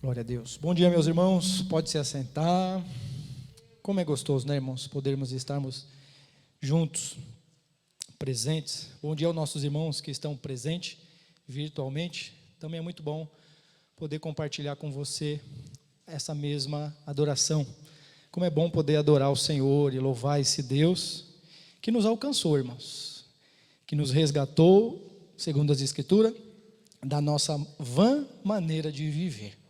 Glória a Deus. Bom dia, meus irmãos. Pode se assentar. Como é gostoso, né, irmãos? Podermos estarmos juntos, presentes. Bom dia aos nossos irmãos que estão presentes virtualmente. Também é muito bom poder compartilhar com você essa mesma adoração. Como é bom poder adorar o Senhor e louvar esse Deus que nos alcançou, irmãos. Que nos resgatou, segundo as Escrituras, da nossa vã maneira de viver.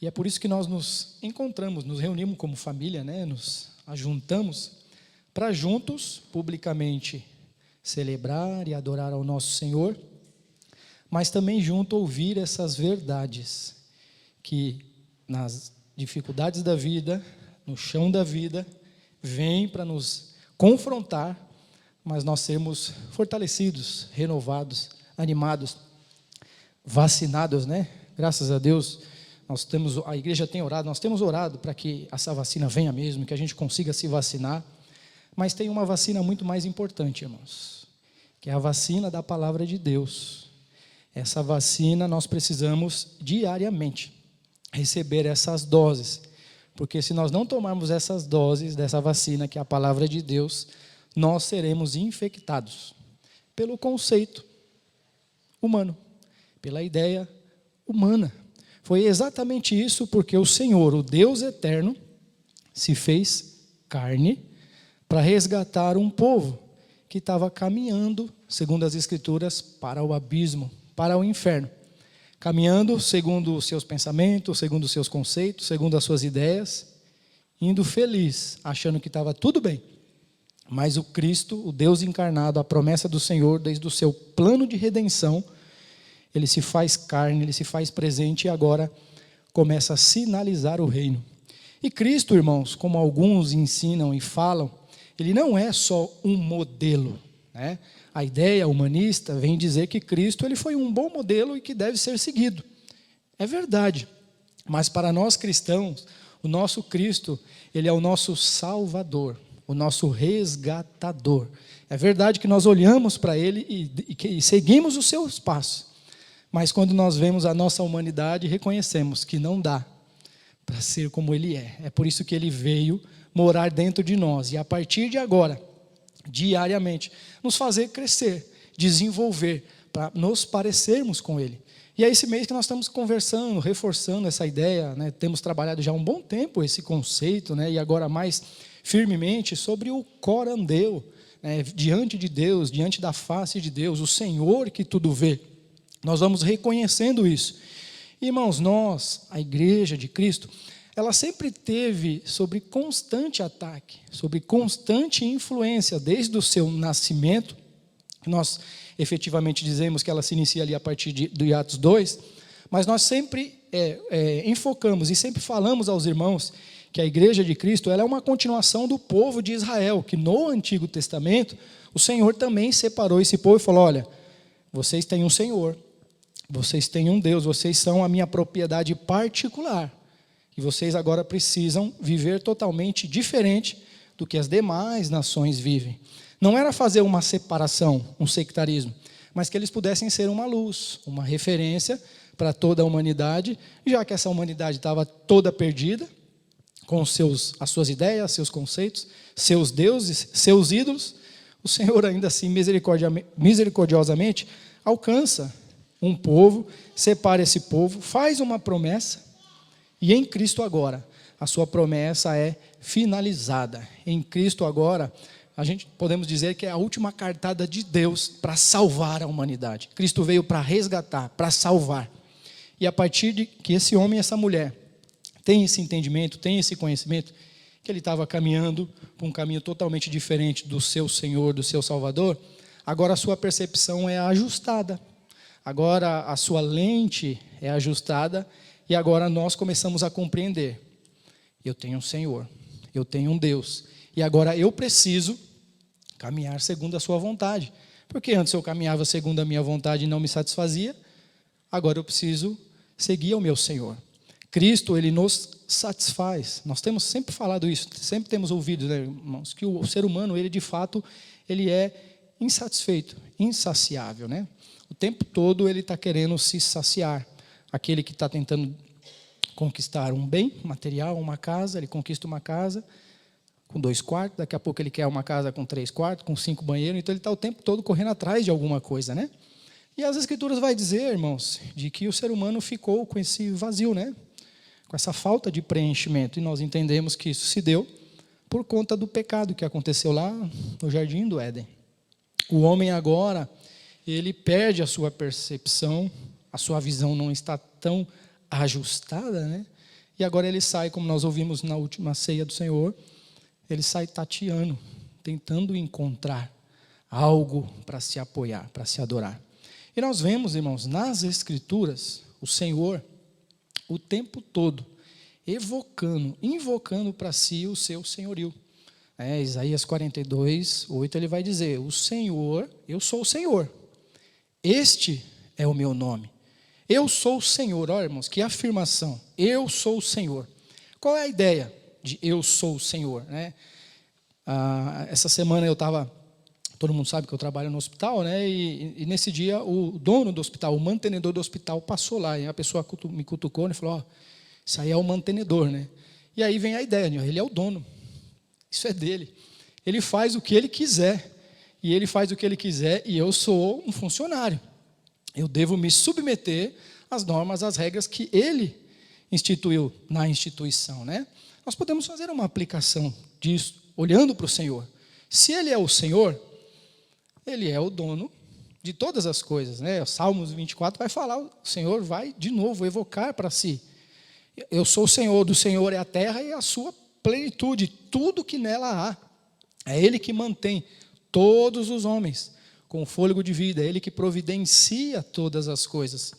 E é por isso que nós nos encontramos, nos reunimos como família, né? Nos ajuntamos para juntos, publicamente, celebrar e adorar ao nosso Senhor, mas também junto ouvir essas verdades que nas dificuldades da vida, no chão da vida, vêm para nos confrontar, mas nós sermos fortalecidos, renovados, animados, vacinados, né? Graças a Deus. A igreja tem orado, nós temos orado para que essa vacina venha mesmo, que a gente consiga se vacinar, mas tem uma vacina muito mais importante, irmãos, que é a vacina da palavra de Deus. Essa vacina nós precisamos diariamente receber essas doses, porque se nós não tomarmos essas doses dessa vacina, que é a palavra de Deus, nós seremos infectados pelo conceito humano, pela ideia humana. Foi exatamente isso porque o Senhor, o Deus eterno, se fez carne para resgatar um povo que estava caminhando, segundo as Escrituras, para o abismo, para o inferno. Caminhando segundo os seus pensamentos, segundo os seus conceitos, segundo as suas ideias, indo feliz, achando que estava tudo bem. Mas o Cristo, o Deus encarnado, a promessa do Senhor, desde o seu plano de redenção, ele se faz carne, ele se faz presente e agora começa a sinalizar o reino. E Cristo, irmãos, como alguns ensinam e falam, ele não é só um modelo, né? A ideia humanista vem dizer que Cristo ele foi um bom modelo e que deve ser seguido. É verdade, mas para nós cristãos, o nosso Cristo, ele é o nosso Salvador, o nosso resgatador. É verdade que nós olhamos para ele e seguimos os seus passos. Mas quando nós vemos a nossa humanidade, reconhecemos que não dá para ser como Ele é. É por isso que Ele veio morar dentro de nós. E a partir de agora, diariamente, nos fazer crescer, desenvolver, para nos parecermos com Ele. E é esse mês que nós estamos conversando, reforçando essa ideia, né? Temos trabalhado já há um bom tempo esse conceito, né? E agora mais firmemente sobre o corandeu, né? Diante de Deus, diante da face de Deus, o Senhor que tudo vê. Nós vamos reconhecendo isso. Irmãos, nós, a igreja de Cristo, ela sempre teve sobre constante ataque, sobre constante influência, desde o seu nascimento. Nós efetivamente dizemos que ela se inicia ali a partir de Atos 2, mas nós sempre enfocamos e sempre falamos aos irmãos que a igreja de Cristo ela é uma continuação do povo de Israel, que no Antigo Testamento o Senhor também separou esse povo e falou, olha, vocês têm um Senhor, vocês têm um Deus, vocês são a minha propriedade particular. E vocês agora precisam viver totalmente diferente do que as demais nações vivem. Não era fazer uma separação, um sectarismo, mas que eles pudessem ser uma luz, uma referência para toda a humanidade, já que essa humanidade estava toda perdida, com as suas ideias, seus conceitos, seus deuses, seus ídolos, o Senhor ainda assim misericordiosamente alcança um povo, separa esse povo, faz uma promessa, e em Cristo agora, a sua promessa é finalizada. Em Cristo agora, a gente podemos dizer que é a última cartada de Deus para salvar a humanidade. Cristo veio para resgatar, para salvar. E a partir de que esse homem e essa mulher têm esse entendimento, têm esse conhecimento, que ele estava caminhando por um caminho totalmente diferente do seu Senhor, do seu Salvador, agora a sua percepção é ajustada. Agora a sua lente é ajustada e agora nós começamos a compreender. Eu tenho um Senhor, eu tenho um Deus. E agora eu preciso caminhar segundo a sua vontade. Porque antes eu caminhava segundo a minha vontade e não me satisfazia. Agora eu preciso seguir ao meu Senhor. Cristo, Ele nos satisfaz. Nós temos sempre falado isso, sempre temos ouvido, né, irmãos, que o ser humano, ele de fato, ele é insatisfeito, insaciável, né? O tempo todo ele está querendo se saciar. Aquele que está tentando conquistar um bem material, uma casa. Ele conquista uma casa com 2 quartos, daqui a pouco ele quer uma casa com 3 quartos, com 5 banheiros, então ele está o tempo todo correndo atrás de alguma coisa, né? E as Escrituras vai dizer, irmãos, de que o ser humano ficou com esse vazio, né? Com essa falta de preenchimento, e nós entendemos que isso se deu por conta do pecado que aconteceu lá no Jardim do Éden. O homem agora, ele perde a sua percepção, a sua visão não está tão ajustada, né? E agora ele sai, como nós ouvimos na última ceia do Senhor, ele sai tateando, tentando encontrar algo para se apoiar, para se adorar. E nós vemos, irmãos, nas Escrituras, o Senhor, o tempo todo, invocando para si o seu senhorio. Isaías 42, 8, ele vai dizer: o Senhor, eu sou o Senhor, este é o meu nome. Eu sou o Senhor. Olha, irmãos, que afirmação, eu sou o Senhor. Qual é a ideia de eu sou o Senhor, né? Essa semana eu estava, todo mundo sabe que eu trabalho no hospital, né? E nesse dia o dono do hospital, o mantenedor do hospital passou lá, e a pessoa me cutucou e falou: isso aí é o mantenedor, né? E aí vem a ideia, né? Ele é o dono, isso é dele, ele faz o que ele quiser, e ele faz o que ele quiser, e eu sou um funcionário, eu devo me submeter às normas, às regras que ele instituiu na instituição, né? Nós podemos fazer uma aplicação disso, olhando para o Senhor. Se Ele é o Senhor, Ele é o dono de todas as coisas, né? O Salmos 24 vai falar, o Senhor vai de novo evocar para si: eu sou o Senhor, do Senhor é a terra e a sua plenitude, tudo que nela há. É Ele que mantém todos os homens com o fôlego de vida, é Ele que providencia todas as coisas.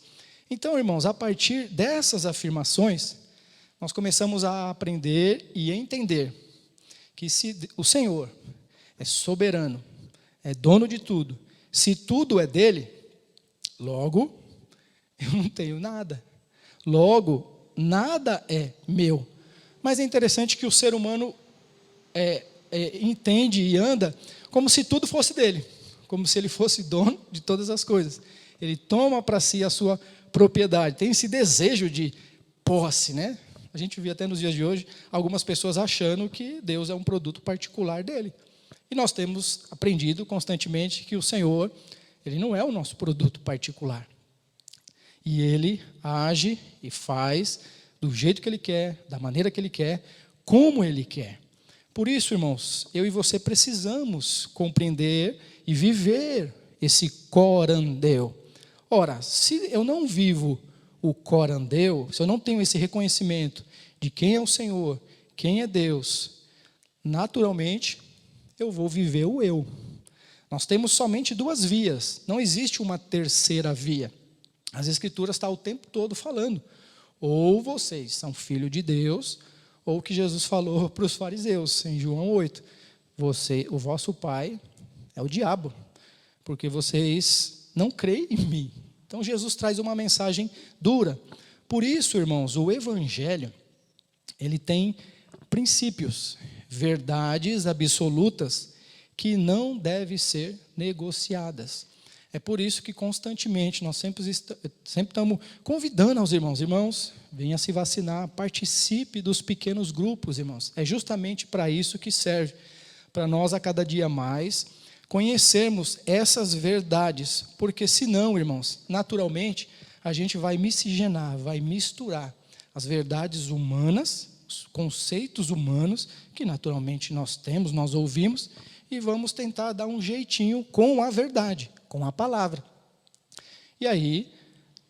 Então, irmãos, a partir dessas afirmações, nós começamos a aprender e entender que se o Senhor é soberano, é dono de tudo, se tudo é dele, logo, eu não tenho nada. Logo, nada é meu. Mas é interessante que o ser humano entende e anda como se tudo fosse dele, como se ele fosse dono de todas as coisas. Ele toma para si a sua propriedade, tem esse desejo de posse, né? A gente vê até nos dias de hoje algumas pessoas achando que Deus é um produto particular dele. E nós temos aprendido constantemente que o Senhor, Ele não é o nosso produto particular. E Ele age e faz do jeito que Ele quer, da maneira que Ele quer, como Ele quer. Por isso, irmãos, eu e você precisamos compreender e viver esse corandeu. Ora, se eu não vivo o corandeu, se eu não tenho esse reconhecimento de quem é o Senhor, quem é Deus, naturalmente eu vou viver o eu. Nós temos somente 2 vias, não existe uma terceira via. As Escrituras estão o tempo todo falando: ou vocês são filhos de Deus, ou o que Jesus falou para os fariseus em João 8, o vosso pai é o diabo, porque vocês não creem em mim. Então Jesus traz uma mensagem dura. Por isso, irmãos, o Evangelho, ele tem princípios, verdades absolutas que não devem ser negociadas. É por isso que constantemente nós sempre estamos convidando aos irmãos: irmãos, venha se vacinar, participe dos pequenos grupos, irmãos. É justamente para isso que serve, para nós a cada dia mais conhecermos essas verdades, porque senão, irmãos, naturalmente a gente vai miscigenar, vai misturar as verdades humanas, os conceitos humanos, que naturalmente nós temos, nós ouvimos, e vamos tentar dar um jeitinho com a verdade, com a palavra. E aí,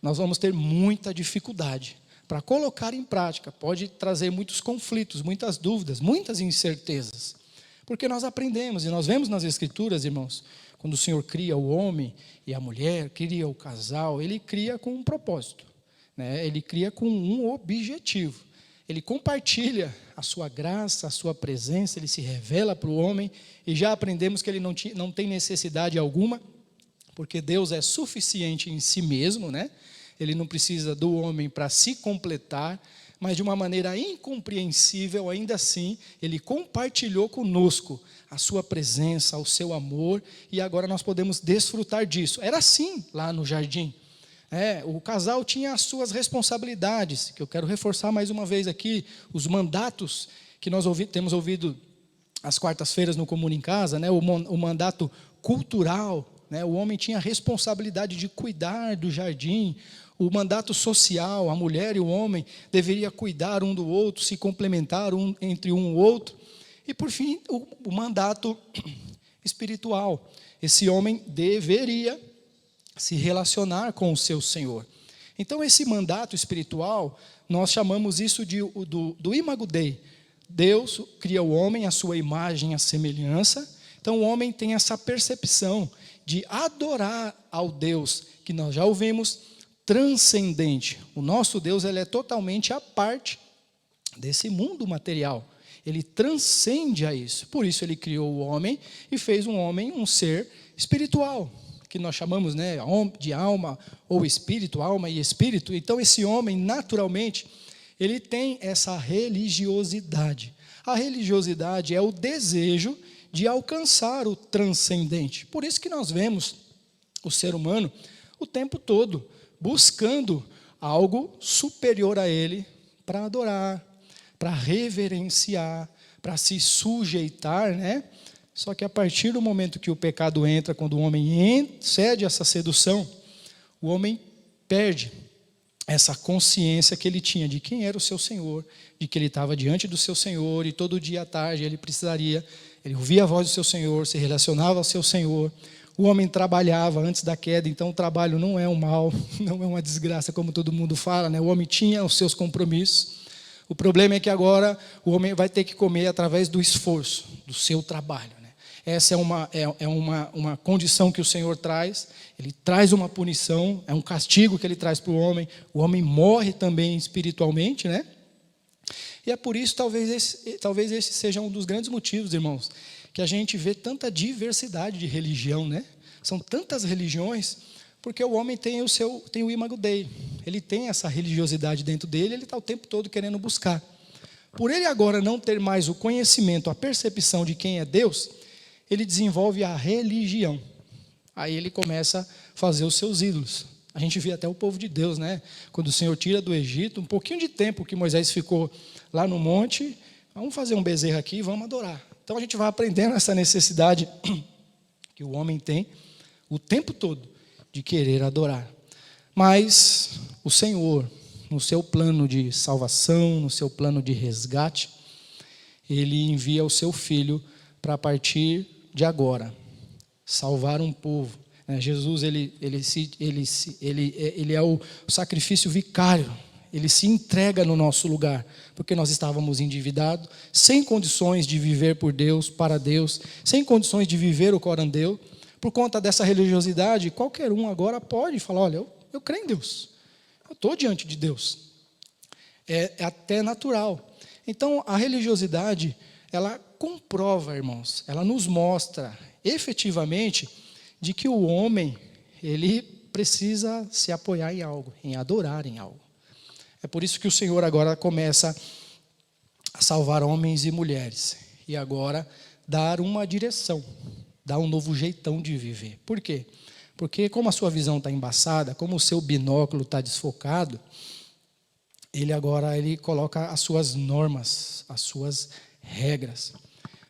nós vamos ter muita dificuldade para colocar em prática. Pode trazer muitos conflitos, muitas dúvidas, muitas incertezas. Porque nós aprendemos, e nós vemos nas Escrituras, irmãos, quando o Senhor cria o homem e a mulher, cria o casal, Ele cria com um propósito, né? Ele cria com um objetivo. Ele compartilha a sua graça, a sua presença, Ele se revela para o homem, e já aprendemos que Ele não tem necessidade alguma, porque Deus é suficiente em si mesmo, né? Ele não precisa do homem para se completar, mas de uma maneira incompreensível, ainda assim, Ele compartilhou conosco a sua presença, o seu amor, e agora nós podemos desfrutar disso. Era assim lá no jardim. O casal tinha as suas responsabilidades, que eu quero reforçar mais uma vez aqui, os mandatos que nós temos ouvido às quartas-feiras no Comuna em Casa, o mandato cultural, o homem tinha a responsabilidade de cuidar do jardim, o mandato social, a mulher e o homem deveria cuidar um do outro, se complementar entre um e outro, e por fim o mandato espiritual, esse homem deveria se relacionar com o seu Senhor. Então esse mandato espiritual, nós chamamos isso do Imago Dei. Deus cria o homem à sua imagem, à semelhança. Então o homem tem essa percepção de adorar ao Deus, que nós já ouvimos, transcendente. O nosso Deus, ele é totalmente à parte desse mundo material. Ele transcende a isso. Por isso ele criou o homem e fez um homem um ser espiritual, que nós chamamos de alma ou espírito, alma e espírito. Então esse homem, naturalmente, ele tem essa religiosidade. A religiosidade é o desejo de alcançar o transcendente. Por isso que nós vemos o ser humano o tempo todo buscando algo superior a ele para adorar, para reverenciar, para se sujeitar, Só que a partir do momento que o pecado entra, quando o homem cede essa sedução, o homem perde essa consciência que ele tinha de quem era o seu Senhor, de que ele estava diante do seu Senhor e todo dia à tarde ele ouvia a voz do seu Senhor, se relacionava ao seu Senhor. O homem trabalhava antes da queda, então o trabalho não é um mal, não é uma desgraça como todo mundo fala, O homem tinha os seus compromissos. O problema é que agora o homem vai ter que comer através do esforço, do seu trabalho. Essa é uma condição que o Senhor traz. Ele traz uma punição, é um castigo que ele traz para o homem morre também espiritualmente, E é por isso, talvez esse seja um dos grandes motivos, irmãos, que a gente vê tanta diversidade de religião, São tantas religiões, porque o homem tem o Imago Dei, ele tem essa religiosidade dentro dele, ele está o tempo todo querendo buscar. Por ele agora não ter mais o conhecimento, a percepção de quem é Deus, ele desenvolve a religião. Aí ele começa a fazer os seus ídolos. A gente vê até o povo de Deus, Quando o Senhor tira do Egito, um pouquinho de tempo que Moisés ficou lá no monte, vamos fazer um bezerro aqui e vamos adorar. Então a gente vai aprendendo essa necessidade que o homem tem o tempo todo de querer adorar. Mas o Senhor, no seu plano de salvação, no seu plano de resgate, ele envia o seu Filho para a partir de agora salvar um povo. Jesus ele é o sacrifício vicário. Ele se entrega no nosso lugar, porque nós estávamos endividados, sem condições de viver por Deus, para Deus, sem condições de viver o corandeu. Por conta dessa religiosidade, qualquer um agora pode falar, olha, eu creio em Deus, eu estou diante de Deus. É até natural. Então, a religiosidade, ela comprova, irmãos, ela nos mostra efetivamente de que o homem, ele precisa se apoiar em algo, em adorar em algo. É por isso que o Senhor agora começa a salvar homens e mulheres. E agora dar uma direção, dar um novo jeitão de viver. Por quê? Porque como a sua visão está embaçada, como o seu binóculo está desfocado, ele coloca as suas normas, as suas regras.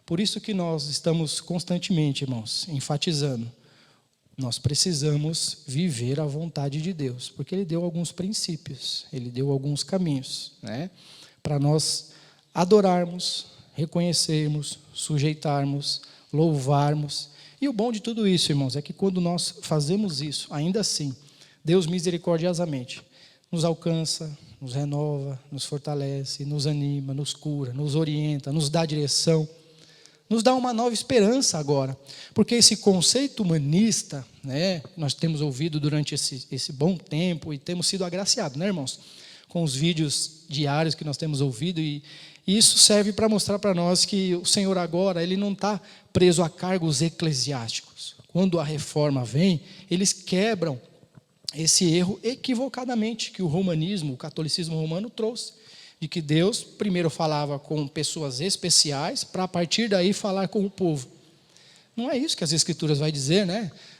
Por isso que nós estamos constantemente, irmãos, enfatizando. Nós precisamos viver a vontade de Deus, porque Ele deu alguns princípios, Ele deu alguns caminhos, para nós adorarmos, reconhecermos, sujeitarmos, louvarmos. E o bom de tudo isso, irmãos, é que quando nós fazemos isso, ainda assim, Deus misericordiosamente nos alcança, nos renova, nos fortalece, nos anima, nos cura, nos orienta, nos dá direção. Nos dá uma nova esperança agora, porque esse conceito humanista, nós temos ouvido durante esse bom tempo e temos sido agraciados, irmãos, com os vídeos diários que nós temos ouvido, e isso serve para mostrar para nós que o Senhor agora, Ele não está preso a cargos eclesiásticos. Quando a reforma vem, eles quebram esse erro equivocadamente que o romanismo, o catolicismo romano trouxe. De que Deus primeiro falava com pessoas especiais, para a partir daí falar com o povo. Não é isso que as Escrituras vai dizer,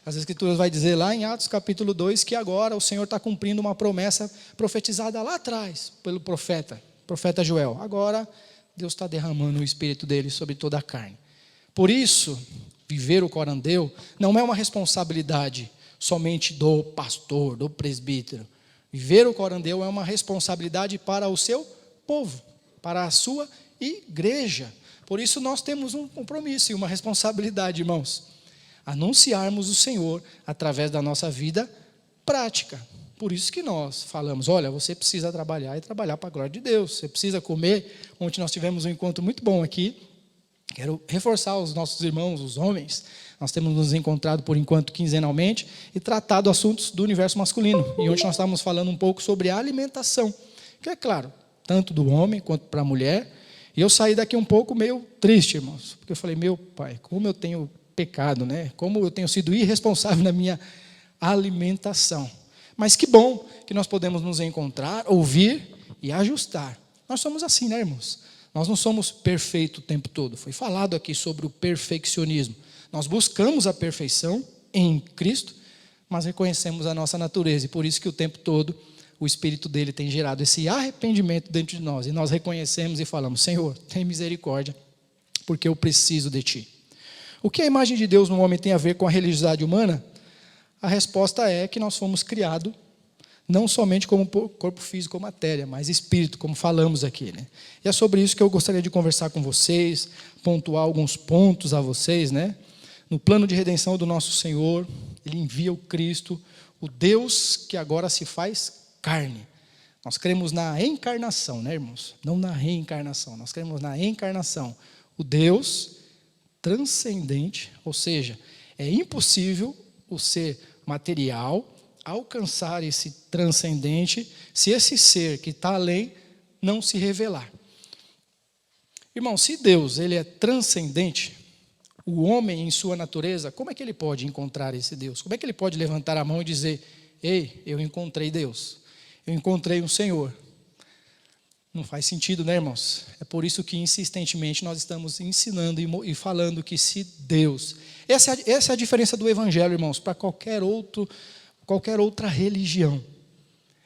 As Escrituras vai dizer lá em Atos capítulo 2 que agora o Senhor está cumprindo uma promessa profetizada lá atrás pelo profeta Joel. Agora Deus está derramando o Espírito dele sobre toda a carne. Por isso, viver o corandeu não é uma responsabilidade somente do pastor, do presbítero. Viver o corandeu é uma responsabilidade para o seu povo, para a sua igreja. Por isso nós temos um compromisso e uma responsabilidade, irmãos. Anunciarmos o Senhor através da nossa vida prática. Por isso que nós falamos, olha, você precisa trabalhar e trabalhar para a glória de Deus. Você precisa comer. Ontem nós tivemos um encontro muito bom aqui. Quero reforçar os nossos irmãos, os homens. Nós temos nos encontrado por enquanto quinzenalmente e tratado assuntos do universo masculino. E ontem nós estávamos falando um pouco sobre a alimentação, que é claro, tanto do homem quanto para a mulher. E eu saí daqui um pouco meio triste, irmãos, porque eu falei, meu pai, como eu tenho pecado, né? Como eu tenho sido irresponsável na minha alimentação. Mas que bom que nós podemos nos encontrar, ouvir e ajustar. Nós somos assim, né, irmãos? Nós não somos perfeitos o tempo todo. Foi falado aqui sobre o perfeccionismo. Nós buscamos a perfeição em Cristo, mas reconhecemos a nossa natureza. E por isso que o tempo todo o Espírito dele tem gerado esse arrependimento dentro de nós. E nós reconhecemos e falamos, Senhor, tem misericórdia, porque eu preciso de Ti. O que a imagem de Deus no homem tem a ver com a religiosidade humana? A resposta é que nós fomos criados não somente como corpo físico ou matéria, mas espírito, como falamos aqui, né? E é sobre isso que eu gostaria de conversar com vocês, pontuar alguns pontos a vocês, né? No plano de redenção do nosso Senhor, Ele envia o Cristo, o Deus que agora se faz carne. Nós cremos na encarnação, né, irmãos? Não na reencarnação, nós cremos na encarnação. O Deus transcendente, ou seja, é impossível o ser material alcançar esse transcendente se esse ser que está além não se revelar. Irmão, se Deus ele é transcendente, o homem em sua natureza, como é que ele pode encontrar esse Deus? Como é que ele pode levantar a mão e dizer, ei, eu encontrei Deus, eu encontrei um Senhor? Não faz sentido, né, irmãos? É por isso que insistentemente nós estamos ensinando e falando que se Deus... Essa é a diferença do Evangelho, irmãos, para qualquer outra religião.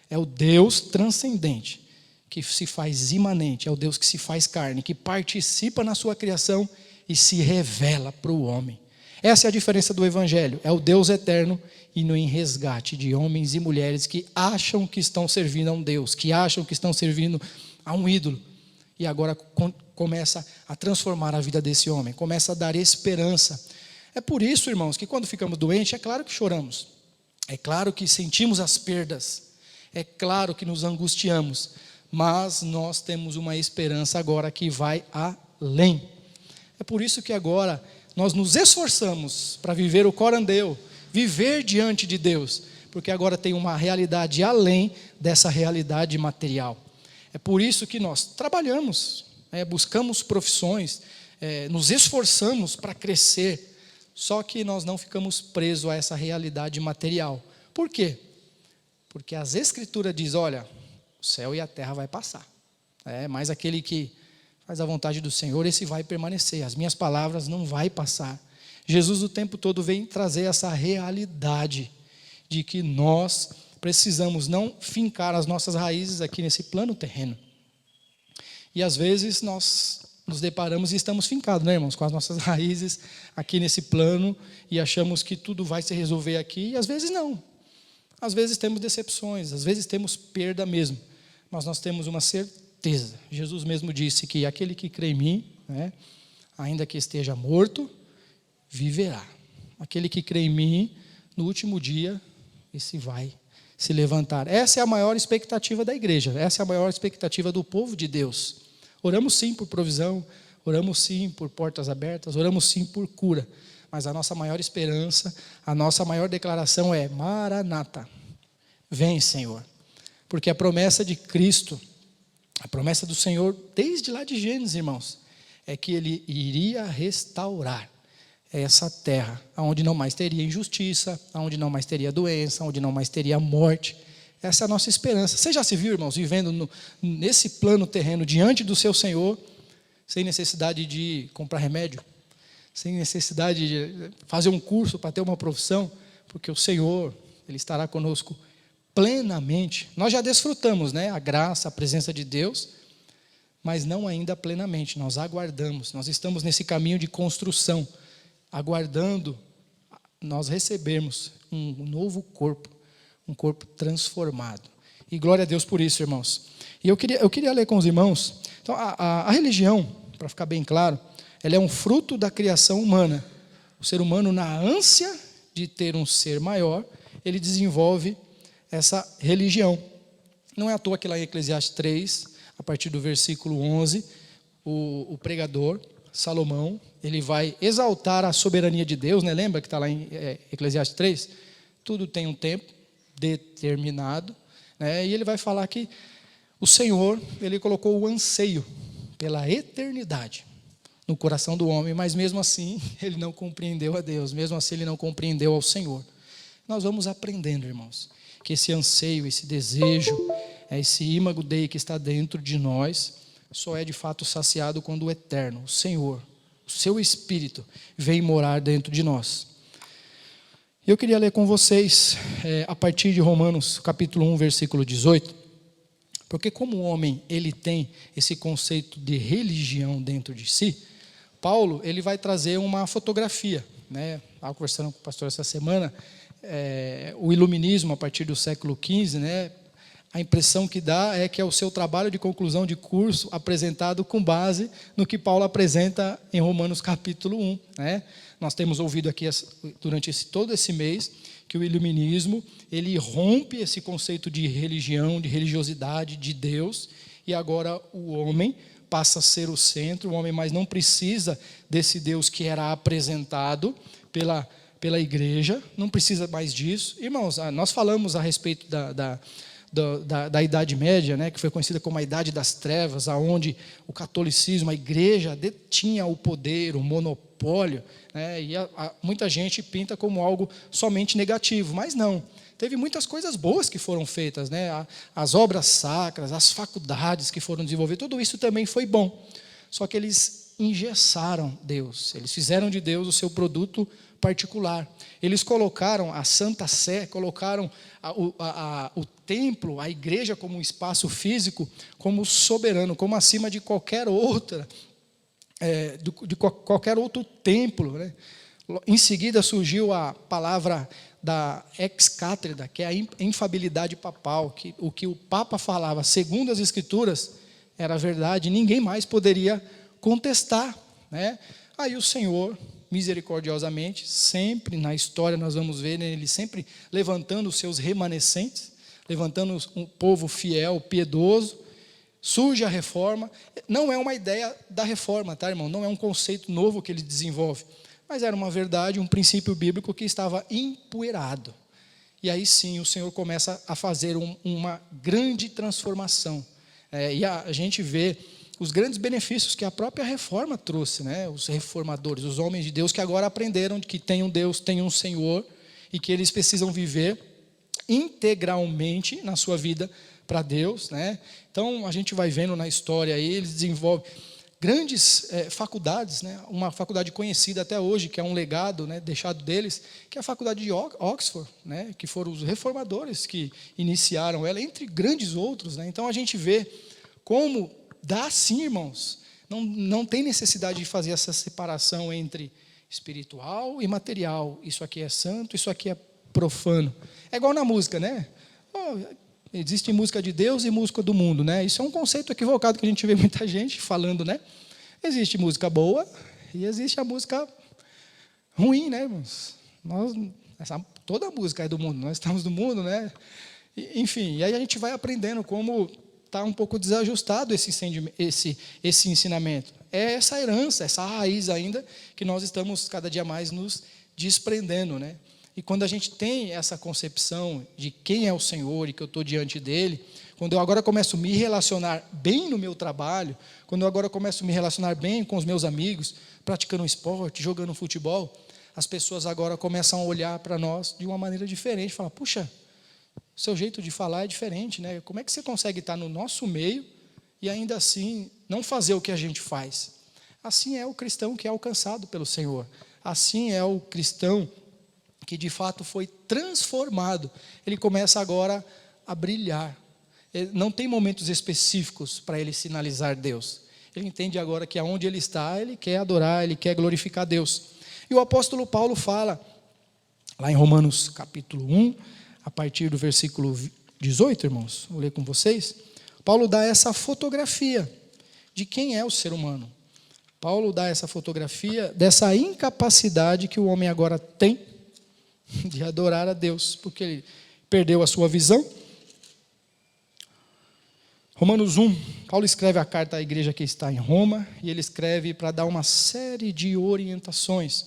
É o Deus transcendente, que se faz imanente, é o Deus que se faz carne, que participa na sua criação e se revela para o homem. Essa é a diferença do Evangelho, é o Deus eterno indo em resgate de homens e mulheres que acham que estão servindo a um Deus, que acham que estão servindo a um ídolo. E agora começa a transformar a vida desse homem, começa a dar esperança. É por isso, irmãos, que quando ficamos doentes, é claro que choramos. É claro que sentimos as perdas. É claro que nos angustiamos. Mas nós temos uma esperança agora que vai além. É por isso que agora nós nos esforçamos para viver o corandeu, viver diante de Deus. Porque agora tem uma realidade além dessa realidade material. É por isso que nós trabalhamos, buscamos profissões, nos esforçamos para crescer. Só que nós não ficamos presos a essa realidade material. Por quê? Porque as Escrituras dizem, olha, o céu e a terra vai passar. Mas aquele que faz a vontade do Senhor, esse vai permanecer. As minhas palavras não vai passar. Jesus o tempo todo vem trazer essa realidade de que nós precisamos não fincar as nossas raízes aqui nesse plano terreno. E às vezes nós nos deparamos e estamos fincados, né, irmãos, com as nossas raízes aqui nesse plano e achamos que tudo vai se resolver aqui, e às vezes não. Às vezes temos decepções, às vezes temos perda mesmo, mas nós temos uma certeza. Jesus mesmo disse que aquele que crê em mim, ainda que esteja morto, viverá. Aquele que crê em mim, no último dia, esse vai se levantar. Essa é a maior expectativa da igreja, essa é a maior expectativa do povo de Deus. Oramos sim por provisão, oramos sim por portas abertas, oramos sim por cura, mas a nossa maior esperança, a nossa maior declaração é Maranata, vem Senhor, porque a promessa de Cristo, a promessa do Senhor, desde lá de Gênesis, irmãos, é que Ele iria restaurar essa terra, onde não mais teria injustiça, onde não mais teria doença, onde não mais teria morte. Essa é a nossa esperança. Você já se viu, irmãos, vivendo nesse plano terreno, diante do seu Senhor, sem necessidade de comprar remédio, sem necessidade de fazer um curso para ter uma profissão, porque o Senhor, Ele estará conosco plenamente. Nós já desfrutamos, né, a graça, a presença de Deus, mas não ainda plenamente. Nós aguardamos, nós estamos nesse caminho de construção, aguardando nós recebermos um novo corpo, um corpo transformado. E glória a Deus por isso, irmãos. E eu queria ler com os irmãos. Então, a religião, para ficar bem claro, ela é um fruto da criação humana. O ser humano, na ânsia de ter um ser maior, ele desenvolve essa religião. Não é à toa que lá em Eclesiastes 3, a partir do versículo 11, o pregador, Salomão, ele vai exaltar a soberania de Deus, né? Lembra que está lá em Eclesiastes 3? Tudo tem um tempo determinado, né? E ele vai falar que o Senhor, Ele colocou o anseio pela eternidade no coração do homem, mas mesmo assim, ele não compreendeu a Deus, mesmo assim ele não compreendeu ao Senhor. Nós vamos aprendendo, irmãos, que esse anseio, esse desejo, esse imago Dei que está dentro de nós, só é de fato saciado quando o Eterno, o Senhor, o seu Espírito, vem morar dentro de nós. Eu queria ler com vocês, a partir de Romanos capítulo 1, versículo 18, porque como o homem ele tem esse conceito de religião dentro de si, Paulo ele vai trazer uma fotografia, né? Estava conversando com o pastor essa semana, o iluminismo a partir do século XV, né? A impressão que dá é que é o seu trabalho de conclusão de curso apresentado com base no que Paulo apresenta em Romanos capítulo 1, né? Nós temos ouvido aqui durante todo esse mês que o iluminismo, ele rompe esse conceito de religião, de religiosidade, de Deus, e agora o homem passa a ser o centro, o homem mais não precisa desse Deus que era apresentado pela igreja, não precisa mais disso. Irmãos, nós falamos a respeito da Idade Média, né, que foi conhecida como a Idade das Trevas, onde o catolicismo, a igreja detinha o poder, o monopólio, né, e muita gente pinta como algo somente negativo, mas não. Teve muitas coisas boas que foram feitas, né, as obras sacras, as faculdades que foram desenvolvidas, tudo isso também foi bom. Só que eles engessaram Deus, eles fizeram de Deus o seu produto particular. Eles colocaram a Santa Sé, colocaram o templo, a igreja como um espaço físico, como soberano, como acima de qualquer outra, de qualquer outro templo, né? Em seguida surgiu a palavra da ex-cátedra, que é a infabilidade papal, que o que o Papa falava, segundo as Escrituras, era verdade, ninguém mais poderia contestar, né? Aí o Senhor, misericordiosamente, sempre na história nós vamos ver, né, ele sempre levantando os seus remanescentes, levantando um povo fiel, piedoso. Surge a reforma. Não é uma ideia da reforma, tá, irmão? Não é um conceito novo que ele desenvolve, mas era uma verdade, um princípio bíblico que estava empoeirado. E aí sim o Senhor começa a fazer uma grande transformação. E a gente vê os grandes benefícios que a própria reforma trouxe, né? Os reformadores, os homens de Deus que agora aprenderam que tem um Deus, tem um Senhor, e que eles precisam viver integralmente na sua vida para Deus, né? Então a gente vai vendo na história aí, eles desenvolvem grandes faculdades, né? Uma faculdade conhecida até hoje, que é um legado, né, deixado deles, que é a faculdade de Oxford, né, que foram os reformadores que iniciaram ela, entre grandes outros, né? Então a gente vê como dá sim, irmãos, não tem necessidade de fazer essa separação entre espiritual e material. Isso aqui é santo, isso aqui é profano. É igual na música, né? Existe música de Deus e música do mundo, né? Isso é um conceito equivocado que a gente vê muita gente falando, né? Existe música boa e existe a música ruim, né, irmãos? Toda música é do mundo, nós estamos do mundo, né? Enfim, e aí a gente vai aprendendo como está um pouco desajustado esse ensinamento. É essa herança, essa raiz ainda, que nós estamos cada dia mais nos desprendendo, né? E quando a gente tem essa concepção de quem é o Senhor e que eu estou diante dele, quando eu agora começo a me relacionar bem no meu trabalho, quando eu agora começo a me relacionar bem com os meus amigos, praticando um esporte, jogando futebol, as pessoas agora começam a olhar para nós de uma maneira diferente, falar, puxa, seu jeito de falar é diferente, né? Como é que você consegue estar no nosso meio e ainda assim não fazer o que a gente faz? Assim é o cristão que é alcançado pelo Senhor. Assim é o cristão que de fato foi transformado, ele começa agora a brilhar. Não tem momentos específicos para ele sinalizar Deus. Ele entende agora que aonde ele está, ele quer adorar, ele quer glorificar Deus. E o apóstolo Paulo fala, lá em Romanos capítulo 1, a partir do versículo 18, irmãos, vou ler com vocês. Paulo dá essa fotografia de quem é o ser humano. Paulo dá essa fotografia dessa incapacidade que o homem agora tem de adorar a Deus, porque ele perdeu a sua visão. Romanos 1, Paulo escreve a carta à igreja que está em Roma, e ele escreve para dar uma série de orientações.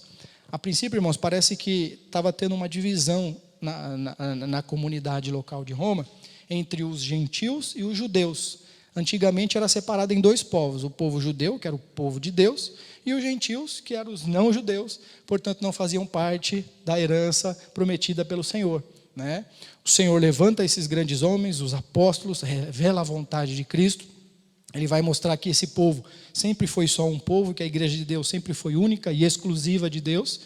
A princípio, irmãos, parece que estava tendo uma divisão na comunidade local de Roma, entre os gentios e os judeus. Antigamente era separado em dois povos, o povo judeu, que era o povo de Deus, e os gentios, que eram os não-judeus, portanto não faziam parte da herança prometida pelo Senhor. Né? O Senhor levanta esses grandes homens, os apóstolos, revela a vontade de Cristo. Ele vai mostrar que esse povo sempre foi só um povo, que a igreja de Deus sempre foi única e exclusiva de Deus.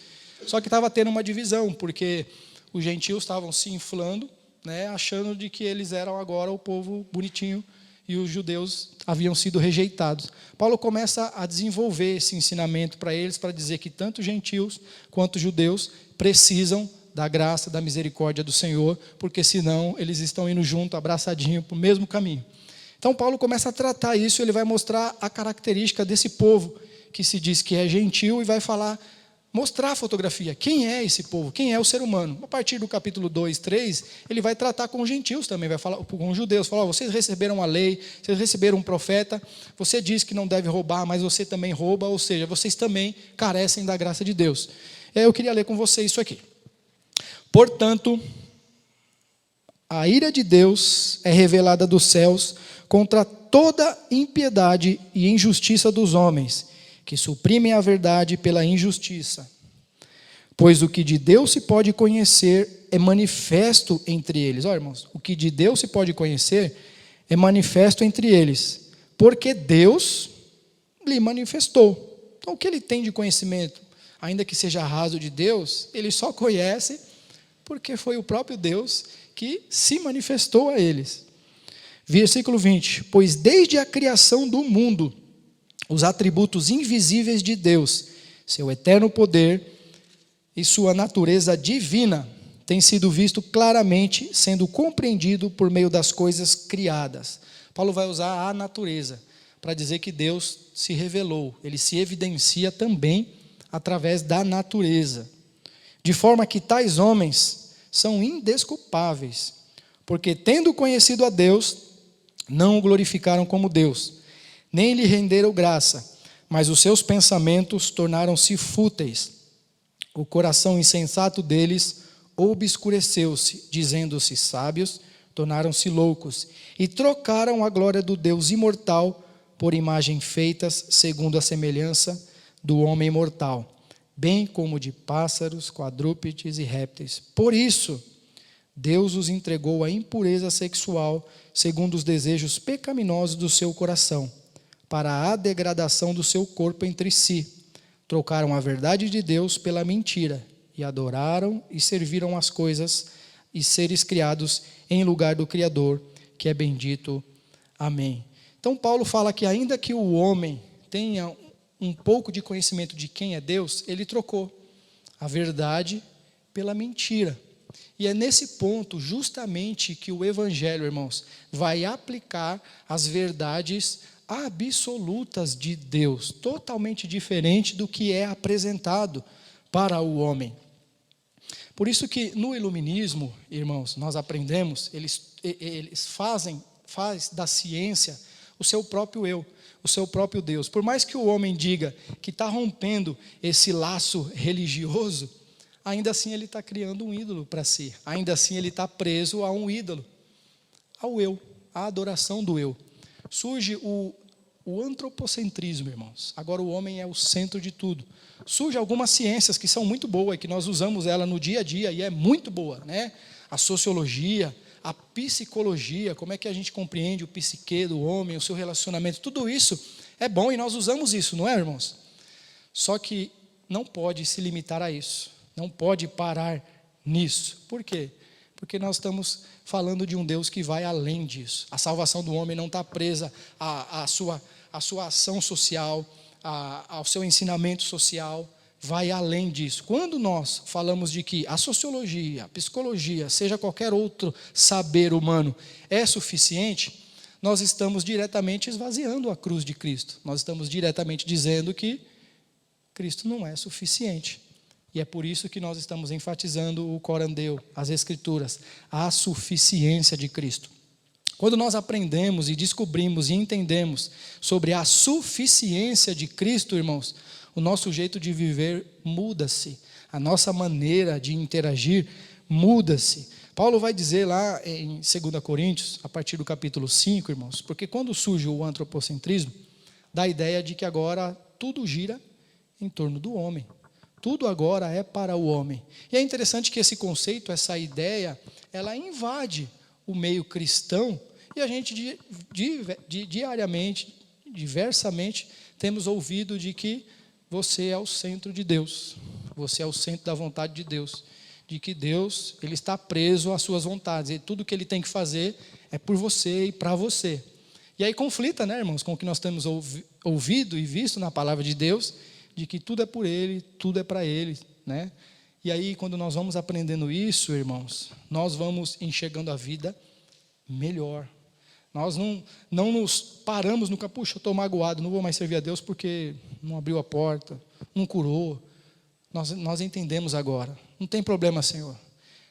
Só que estava tendo uma divisão, porque os gentios estavam se inflando, né, achando de que eles eram agora o povo bonitinho e os judeus haviam sido rejeitados. Paulo começa a desenvolver esse ensinamento para eles, para dizer que tanto gentios quanto judeus precisam da graça, da misericórdia do Senhor, porque senão eles estão indo junto, abraçadinho, para o mesmo caminho. Então Paulo começa a tratar isso, ele vai mostrar a característica desse povo, que se diz que é gentil, e vai mostrar a fotografia, quem é esse povo, quem é o ser humano. A partir do capítulo 2, 3, ele vai tratar com os gentios também, vai falar com os judeus, falar, vocês receberam a lei, vocês receberam um profeta, você diz que não deve roubar, mas você também rouba, ou seja, vocês também carecem da graça de Deus. Eu queria ler com vocês isso aqui. Portanto, a ira de Deus é revelada dos céus contra toda impiedade e injustiça dos homens, que suprimem a verdade pela injustiça. Pois o que de Deus se pode conhecer é manifesto entre eles. Olha, irmãos, o que de Deus se pode conhecer é manifesto entre eles, porque Deus lhe manifestou. Então, o que ele tem de conhecimento, ainda que seja raso de Deus, ele só conhece porque foi o próprio Deus que se manifestou a eles. Versículo 20. Pois desde a criação do mundo, os atributos invisíveis de Deus, seu eterno poder e sua natureza divina, têm sido visto claramente, sendo compreendido por meio das coisas criadas. Paulo vai usar a natureza para dizer que Deus se revelou, ele se evidencia também através da natureza. De forma que tais homens são indesculpáveis, porque tendo conhecido a Deus, não o glorificaram como Deus, nem lhe renderam graça, mas os seus pensamentos tornaram-se fúteis. O coração insensato deles obscureceu-se, dizendo-se sábios, tornaram-se loucos, e trocaram a glória do Deus imortal por imagem feitas segundo a semelhança do homem mortal, bem como de pássaros, quadrúpedes e répteis. Por isso, Deus os entregou à impureza sexual, segundo os desejos pecaminosos do seu coração, para a degradação do seu corpo entre si. Trocaram a verdade de Deus pela mentira, e adoraram e serviram as coisas e seres criados em lugar do Criador, que é bendito. Amém. Então Paulo fala que ainda que o homem tenha um pouco de conhecimento de quem é Deus, ele trocou a verdade pela mentira. E é nesse ponto justamente que o Evangelho, irmãos, vai aplicar as verdades absolutas de Deus, totalmente diferente do que é apresentado para o homem. Por isso que no iluminismo, irmãos, nós aprendemos, eles fazem da ciência o seu próprio eu, o seu próprio Deus. Por mais que o homem diga que está rompendo esse laço religioso, ainda assim ele está criando um ídolo para si. Ainda assim ele está preso a um ídolo, ao eu, à adoração do eu. Surge o antropocentrismo, irmãos. Agora o homem é o centro de tudo. Surgem algumas ciências que são muito boas, e que nós usamos ela no dia a dia, e é muito boa, né? A sociologia, a psicologia, como é que a gente compreende o psique do homem, o seu relacionamento, tudo isso é bom e nós usamos isso, não é, irmãos? Só que não pode se limitar a isso, não pode parar nisso. Por quê? Porque nós estamos falando de um Deus que vai além disso. A salvação do homem não está presa à sua ação social, ao seu ensinamento social, vai além disso. Quando nós falamos de que a sociologia, a psicologia, seja qualquer outro saber humano é suficiente, nós estamos diretamente esvaziando a cruz de Cristo. Nós estamos diretamente dizendo que Cristo não é suficiente. E é por isso que nós estamos enfatizando o corandeu, as Escrituras, a suficiência de Cristo. Quando nós aprendemos e descobrimos e entendemos sobre a suficiência de Cristo, irmãos, o nosso jeito de viver muda-se. A nossa maneira de interagir muda-se. Paulo vai dizer lá em 2 Coríntios, a partir do capítulo 5, irmãos, porque quando surge o antropocentrismo, dá a ideia de que agora tudo gira em torno do homem. Tudo agora é para o homem. E é interessante que esse conceito, essa ideia, ela invade o meio cristão e a gente diariamente, diversamente, temos ouvido de que você é o centro de Deus, você é o centro da vontade de Deus, de que Deus ele está preso às suas vontades e tudo que ele tem que fazer é por você e para você. E aí conflita, né, irmãos, com o que nós temos ouvido e visto na palavra de Deus, de que tudo é por Ele, tudo é para Ele, né? E aí, quando nós vamos aprendendo isso, irmãos, nós vamos enxergando a vida melhor. Nós não nos paramos no puxa, eu estou magoado, não vou mais servir a Deus porque não abriu a porta, não curou. Nós entendemos agora. Não tem problema, Senhor.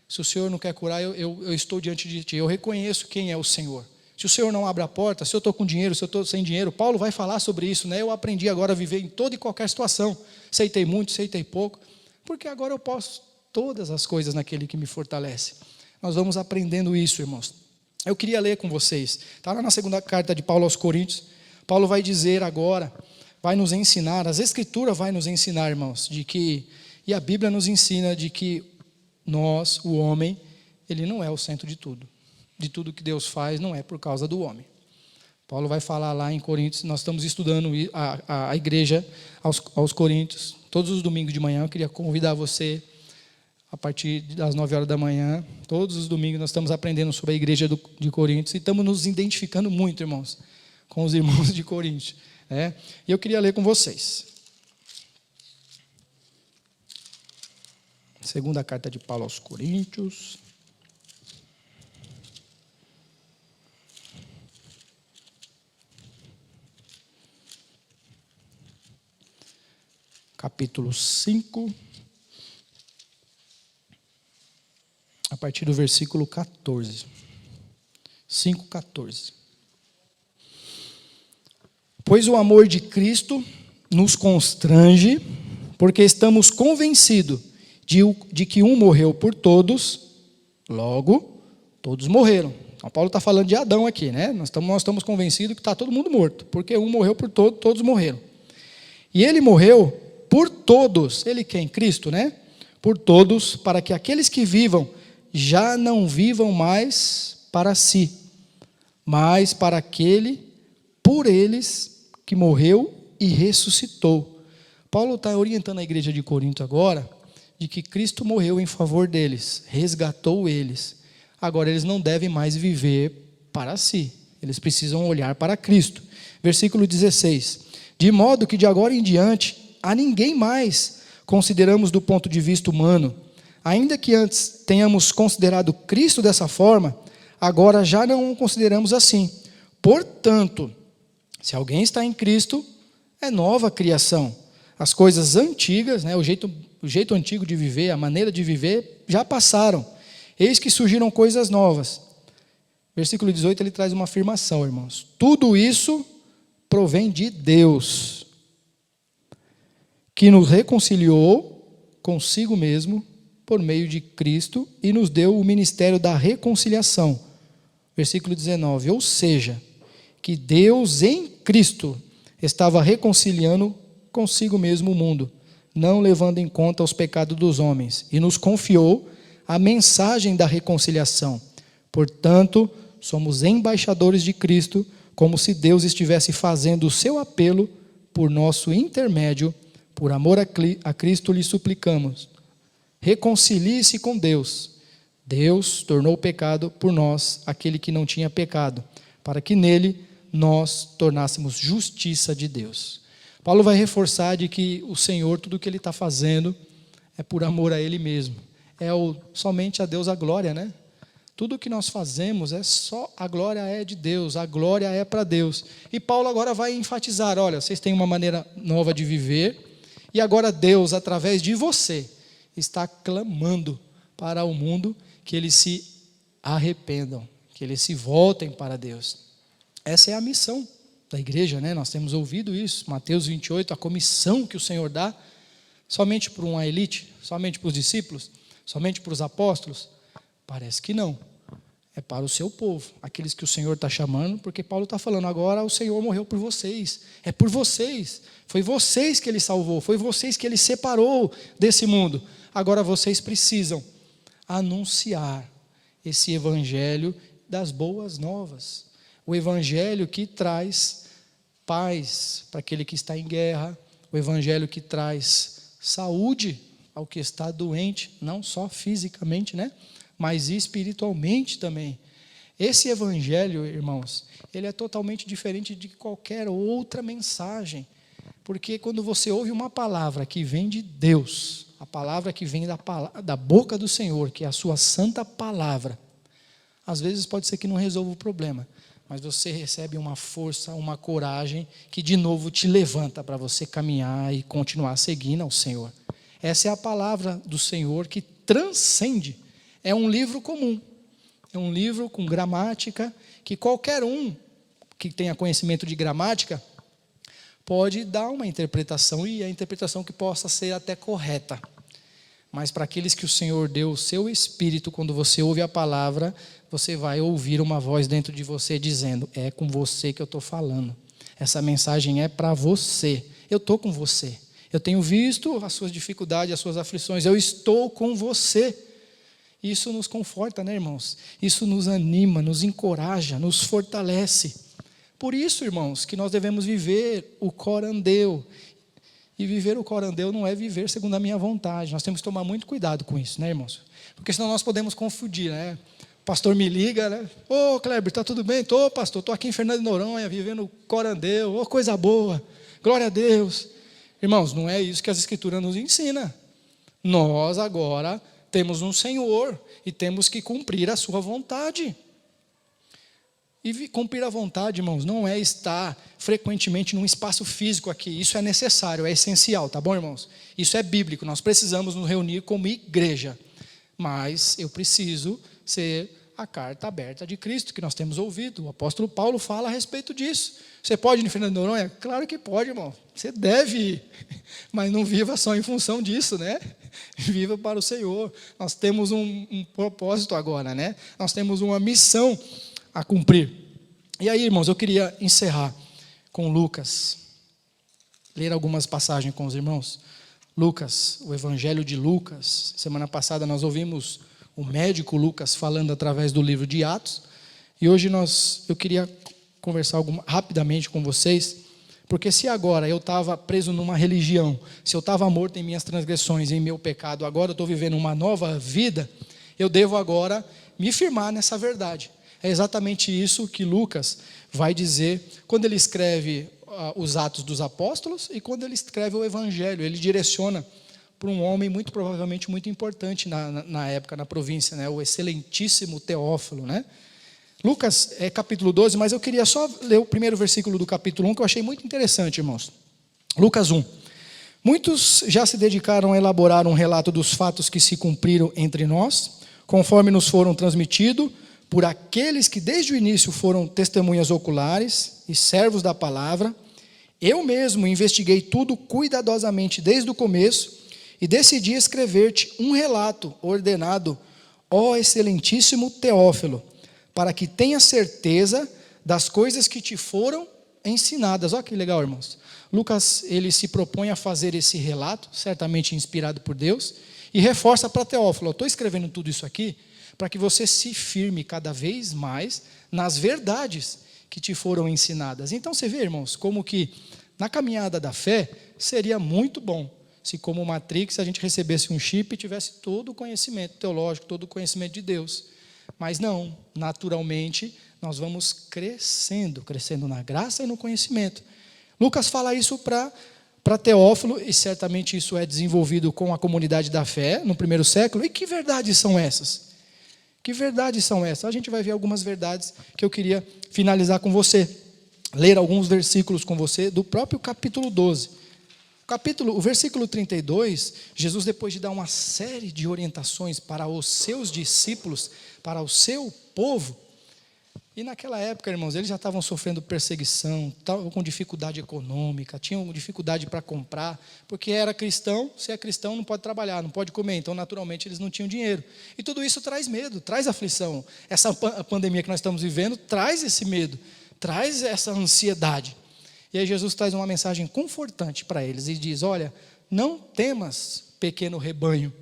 Se o Senhor não quer curar, eu estou diante de Ti. Eu reconheço quem é o Senhor. Se o Senhor não abre a porta, se eu estou com dinheiro, se eu estou sem dinheiro, Paulo vai falar sobre isso, né? Eu aprendi agora a viver em toda e qualquer situação. Aceitei muito, aceitei pouco, porque agora eu posso todas as coisas naquele que me fortalece. Nós vamos aprendendo isso, irmãos. Eu queria ler com vocês. Está lá na segunda carta de Paulo aos Coríntios. Paulo vai dizer agora, vai nos ensinar, as Escrituras vai nos ensinar, irmãos, de que, e a Bíblia nos ensina de que nós, o homem, ele não é o centro de tudo. De tudo que Deus faz não é por causa do homem. Paulo vai falar lá em Coríntios, nós estamos estudando a igreja aos Coríntios, todos os domingos de manhã. Eu queria convidar você, a partir das 9 horas da manhã, todos os domingos nós estamos aprendendo sobre a igreja de Coríntios e estamos nos identificando muito, irmãos, com os irmãos de Coríntios, né? E eu queria ler com vocês. Segunda carta de Paulo aos Coríntios. Capítulo 5, a partir do versículo 14. 5:14. Pois o amor de Cristo nos constrange, porque estamos convencidos de que um morreu por todos, logo todos morreram. Então Paulo está falando de Adão aqui, né? Nós estamos convencidos que está todo mundo morto, porque um morreu por todos, todos morreram. E ele morreu por todos, ele quem? Cristo, né? Por todos, para que aqueles que vivam já não vivam mais para si, mas para aquele, por eles, que morreu e ressuscitou. Paulo está orientando a igreja de Corinto agora, de que Cristo morreu em favor deles, resgatou eles. Agora eles não devem mais viver para si, eles precisam olhar para Cristo. Versículo 16, de modo que de agora em diante, a ninguém mais consideramos do ponto de vista humano. Ainda que antes tenhamos considerado Cristo dessa forma, agora já não o consideramos assim. Portanto, se alguém está em Cristo, é nova criação. As coisas antigas, né, o jeito antigo de viver, a maneira de viver, já passaram. Eis que surgiram coisas novas. Versículo 18, ele traz uma afirmação, irmãos. Tudo isso provém de Deus, que nos reconciliou consigo mesmo por meio de Cristo e nos deu o ministério da reconciliação. Versículo 19, ou seja, que Deus em Cristo estava reconciliando consigo mesmo o mundo, não levando em conta os pecados dos homens, e nos confiou a mensagem da reconciliação. Portanto, somos embaixadores de Cristo, como se Deus estivesse fazendo o seu apelo por nosso intermédio. Por amor a Cristo lhe suplicamos. reconcilie-se com Deus. Deus tornou o pecado por nós, aquele que não tinha pecado, para que nele nós tornássemos justiça de Deus. Paulo vai reforçar de que o Senhor, tudo o que Ele está fazendo, é por amor a Ele mesmo. Somente a Deus a glória, né? Tudo o que nós fazemos a glória é de Deus, a glória é para Deus. E Paulo agora vai enfatizar, olha, vocês têm uma maneira nova de viver, e agora Deus, através de você, está clamando para o mundo que eles se arrependam, que eles se voltem para Deus. Essa é a missão da igreja, né? Nós temos ouvido isso, Mateus 28, a comissão que o Senhor dá, somente para uma elite, somente para os discípulos, somente para os apóstolos? Parece que não, é para o seu povo, aqueles que o Senhor está chamando, porque Paulo está falando, agora o Senhor morreu por vocês, é por vocês, foi vocês que Ele salvou, foi vocês que Ele separou desse mundo, agora vocês precisam anunciar esse evangelho das boas novas, o evangelho que traz paz para aquele que está em guerra, o evangelho que traz saúde ao que está doente, não só fisicamente, né? Mas espiritualmente também. Esse evangelho, irmãos, ele é totalmente diferente de qualquer outra mensagem, porque quando você ouve uma palavra que vem de Deus, a palavra que vem da boca do Senhor, que é a sua santa palavra, às vezes pode ser que não resolva o problema, mas você recebe uma força, uma coragem, que de novo te levanta para você caminhar e continuar seguindo ao Senhor. Essa é a palavra do Senhor que transcende. É um livro comum, é um livro com gramática, que qualquer um que tenha conhecimento de gramática pode dar uma interpretação, e a interpretação que possa ser até correta. Mas para aqueles que o Senhor deu o seu Espírito, quando você ouve a palavra, você vai ouvir uma voz dentro de você dizendo, é com você que eu estou falando, essa mensagem é para você, eu estou com você, eu tenho visto as suas dificuldades, as suas aflições, eu estou com você. Isso nos conforta, né, irmãos? Isso nos anima, nos encoraja, nos fortalece. Por isso, irmãos, que nós devemos viver o corandeu. E viver o corandeu não é viver segundo a minha vontade. Nós temos que tomar muito cuidado com isso, né, irmãos? Porque senão nós podemos confundir, né? O pastor me liga, né? Ô, Kleber, está tudo bem? Estou, pastor, estou aqui em Fernando de Noronha, vivendo o corandeu. Ô, coisa boa, glória a Deus. Irmãos, não é isso que as Escrituras nos ensinam. Nós agora temos um Senhor e temos que cumprir a sua vontade. E cumprir a vontade, irmãos, não é estar frequentemente num espaço físico aqui. Isso é necessário, é essencial, tá bom, irmãos? Isso é bíblico, nós precisamos nos reunir como igreja. Mas eu preciso ser a carta aberta de Cristo, que nós temos ouvido. O apóstolo Paulo fala a respeito disso. Você pode ir em Fernando de Noronha? Claro que pode, irmão. Você deve ir. Mas não viva só em função disso, né? Viva para o Senhor. Nós temos um propósito agora, né? Nós temos uma missão a cumprir. E aí, irmãos, eu queria encerrar com Lucas. Ler algumas passagens com os irmãos. Lucas, o Evangelho de Lucas. Semana passada nós ouvimos o médico Lucas falando através do livro de Atos. E hoje eu queria conversar rapidamente com vocês, porque se agora eu estava preso numa religião, se eu estava morto em minhas transgressões, em meu pecado, agora eu estou vivendo uma nova vida, eu devo agora me firmar nessa verdade. É exatamente isso que Lucas vai dizer quando ele escreve os Atos dos Apóstolos e quando ele escreve o Evangelho. Ele direciona para um homem muito provavelmente muito importante na época, na província, né? O excelentíssimo Teófilo, né? Lucas é capítulo 12, mas eu queria só ler o primeiro versículo do capítulo 1, que eu achei muito interessante, irmãos. Lucas 1. Muitos já se dedicaram a elaborar um relato dos fatos que se cumpriram entre nós, conforme nos foram transmitidos por aqueles que desde o início foram testemunhas oculares e servos da palavra. Eu mesmo investiguei tudo cuidadosamente desde o começo e decidi escrever-te um relato ordenado, ó excelentíssimo Teófilo, para que tenha certeza das coisas que te foram ensinadas. Olha que legal, irmãos. Lucas, ele se propõe a fazer esse relato, certamente inspirado por Deus, e reforça para Teófilo: estou escrevendo tudo isso aqui para que você se firme cada vez mais nas verdades que te foram ensinadas. Então você vê, irmãos, como que na caminhada da fé seria muito bom se como Matrix a gente recebesse um chip e tivesse todo o conhecimento teológico, todo o conhecimento de Deus. Mas não, naturalmente, nós vamos crescendo na graça e no conhecimento. Lucas fala isso para Teófilo, e certamente isso é desenvolvido com a comunidade da fé no primeiro século. E que verdades são essas? Que verdades são essas? A gente vai ver algumas verdades que eu queria finalizar com você. Ler alguns versículos com você do próprio capítulo 12. O versículo 32, Jesus, depois de dar uma série de orientações para os seus discípulos, para o seu povo, e naquela época, irmãos, eles já estavam sofrendo perseguição, estavam com dificuldade econômica, tinham dificuldade para comprar, porque era cristão, se é cristão não pode trabalhar, não pode comer, então naturalmente eles não tinham dinheiro. E tudo isso traz medo, traz aflição. Essa pandemia que nós estamos vivendo traz esse medo, traz essa ansiedade. E aí Jesus traz uma mensagem confortante para eles e diz: olha, não temas, pequeno rebanho,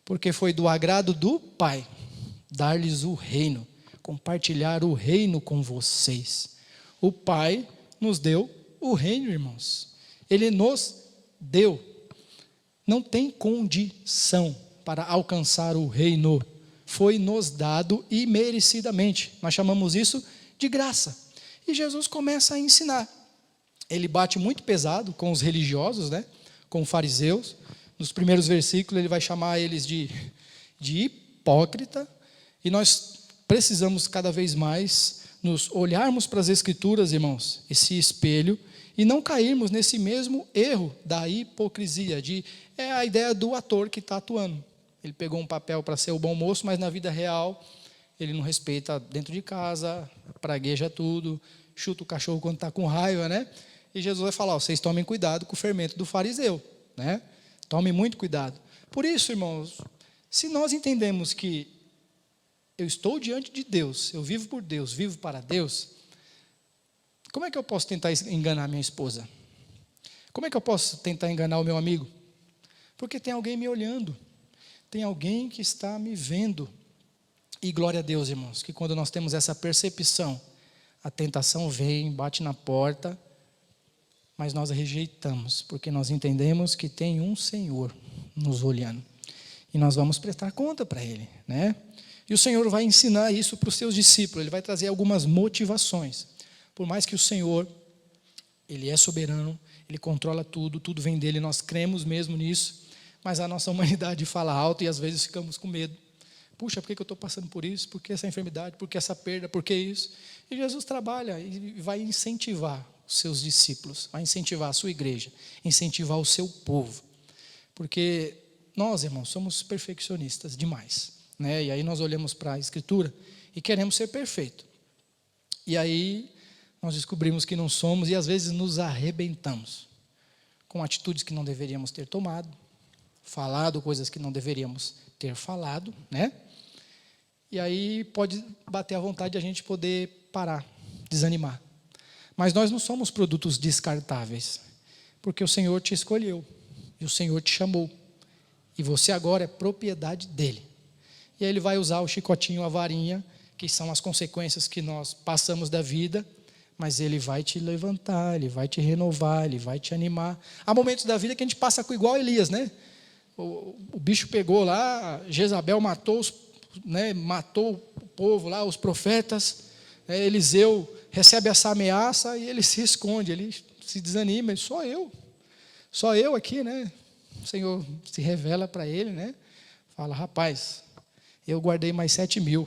porque foi do agrado do Pai dar-lhes o reino, compartilhar o reino com vocês. O Pai nos deu o reino, irmãos. Ele nos deu. Não tem condição para alcançar o reino. Foi nos dado imerecidamente. Nós chamamos isso de graça. E Jesus começa a ensinar. Ele bate muito pesado com os religiosos, né? Com os fariseus. Nos primeiros versículos ele vai chamar eles de hipócrita. E nós precisamos cada vez mais nos olharmos para as Escrituras, irmãos, esse espelho, e não cairmos nesse mesmo erro da hipocrisia. É a ideia do ator que está atuando. Ele pegou um papel para ser o bom moço, mas na vida real ele não respeita dentro de casa, pragueja tudo, chuta o cachorro quando está com raiva, né? E Jesus vai falar: vocês tomem cuidado com o fermento do fariseu, né? Tomem muito cuidado. Por isso, irmãos, se nós entendemos que eu estou diante de Deus, eu vivo por Deus, vivo para Deus, como é que eu posso tentar enganar minha esposa? Como é que eu posso tentar enganar o meu amigo? Porque tem alguém me olhando, tem alguém que está me vendo. E glória a Deus, irmãos, que quando nós temos essa percepção, a tentação vem, bate na porta, mas nós rejeitamos, porque nós entendemos que tem um Senhor nos olhando. E nós vamos prestar conta para Ele, né? E o Senhor vai ensinar isso para os seus discípulos. Ele vai trazer algumas motivações. Por mais que o Senhor, Ele é soberano, Ele controla tudo, tudo vem dEle, nós cremos mesmo nisso, mas a nossa humanidade fala alto e às vezes ficamos com medo. Puxa, por que eu estou passando por isso? Por que essa enfermidade? Por que essa perda? Por que isso? E Jesus trabalha e vai incentivar os seus discípulos, vai incentivar a sua igreja, incentivar o seu povo. Porque nós, irmãos, somos perfeccionistas demais, né? E aí nós olhamos para a Escritura e queremos ser perfeito. E aí nós descobrimos que não somos e às vezes nos arrebentamos com atitudes que não deveríamos ter tomado, falado coisas que não deveríamos ter falado, né? E aí pode bater a vontade de a gente poder parar, desanimar. Mas nós não somos produtos descartáveis, porque o Senhor te escolheu e o Senhor te chamou. E você agora é propriedade dEle. E aí Ele vai usar o chicotinho, a varinha, que são as consequências que nós passamos da vida, mas Ele vai te levantar, Ele vai te renovar, Ele vai te animar. Há momentos da vida que a gente passa igual Elias, né? O bicho pegou lá, Jezabel matou o povo lá, os profetas. Eliseu recebe essa ameaça e ele se esconde, ele se desanima. Só eu aqui, né? O Senhor se revela para ele, né? Fala: rapaz, eu guardei mais 7.000.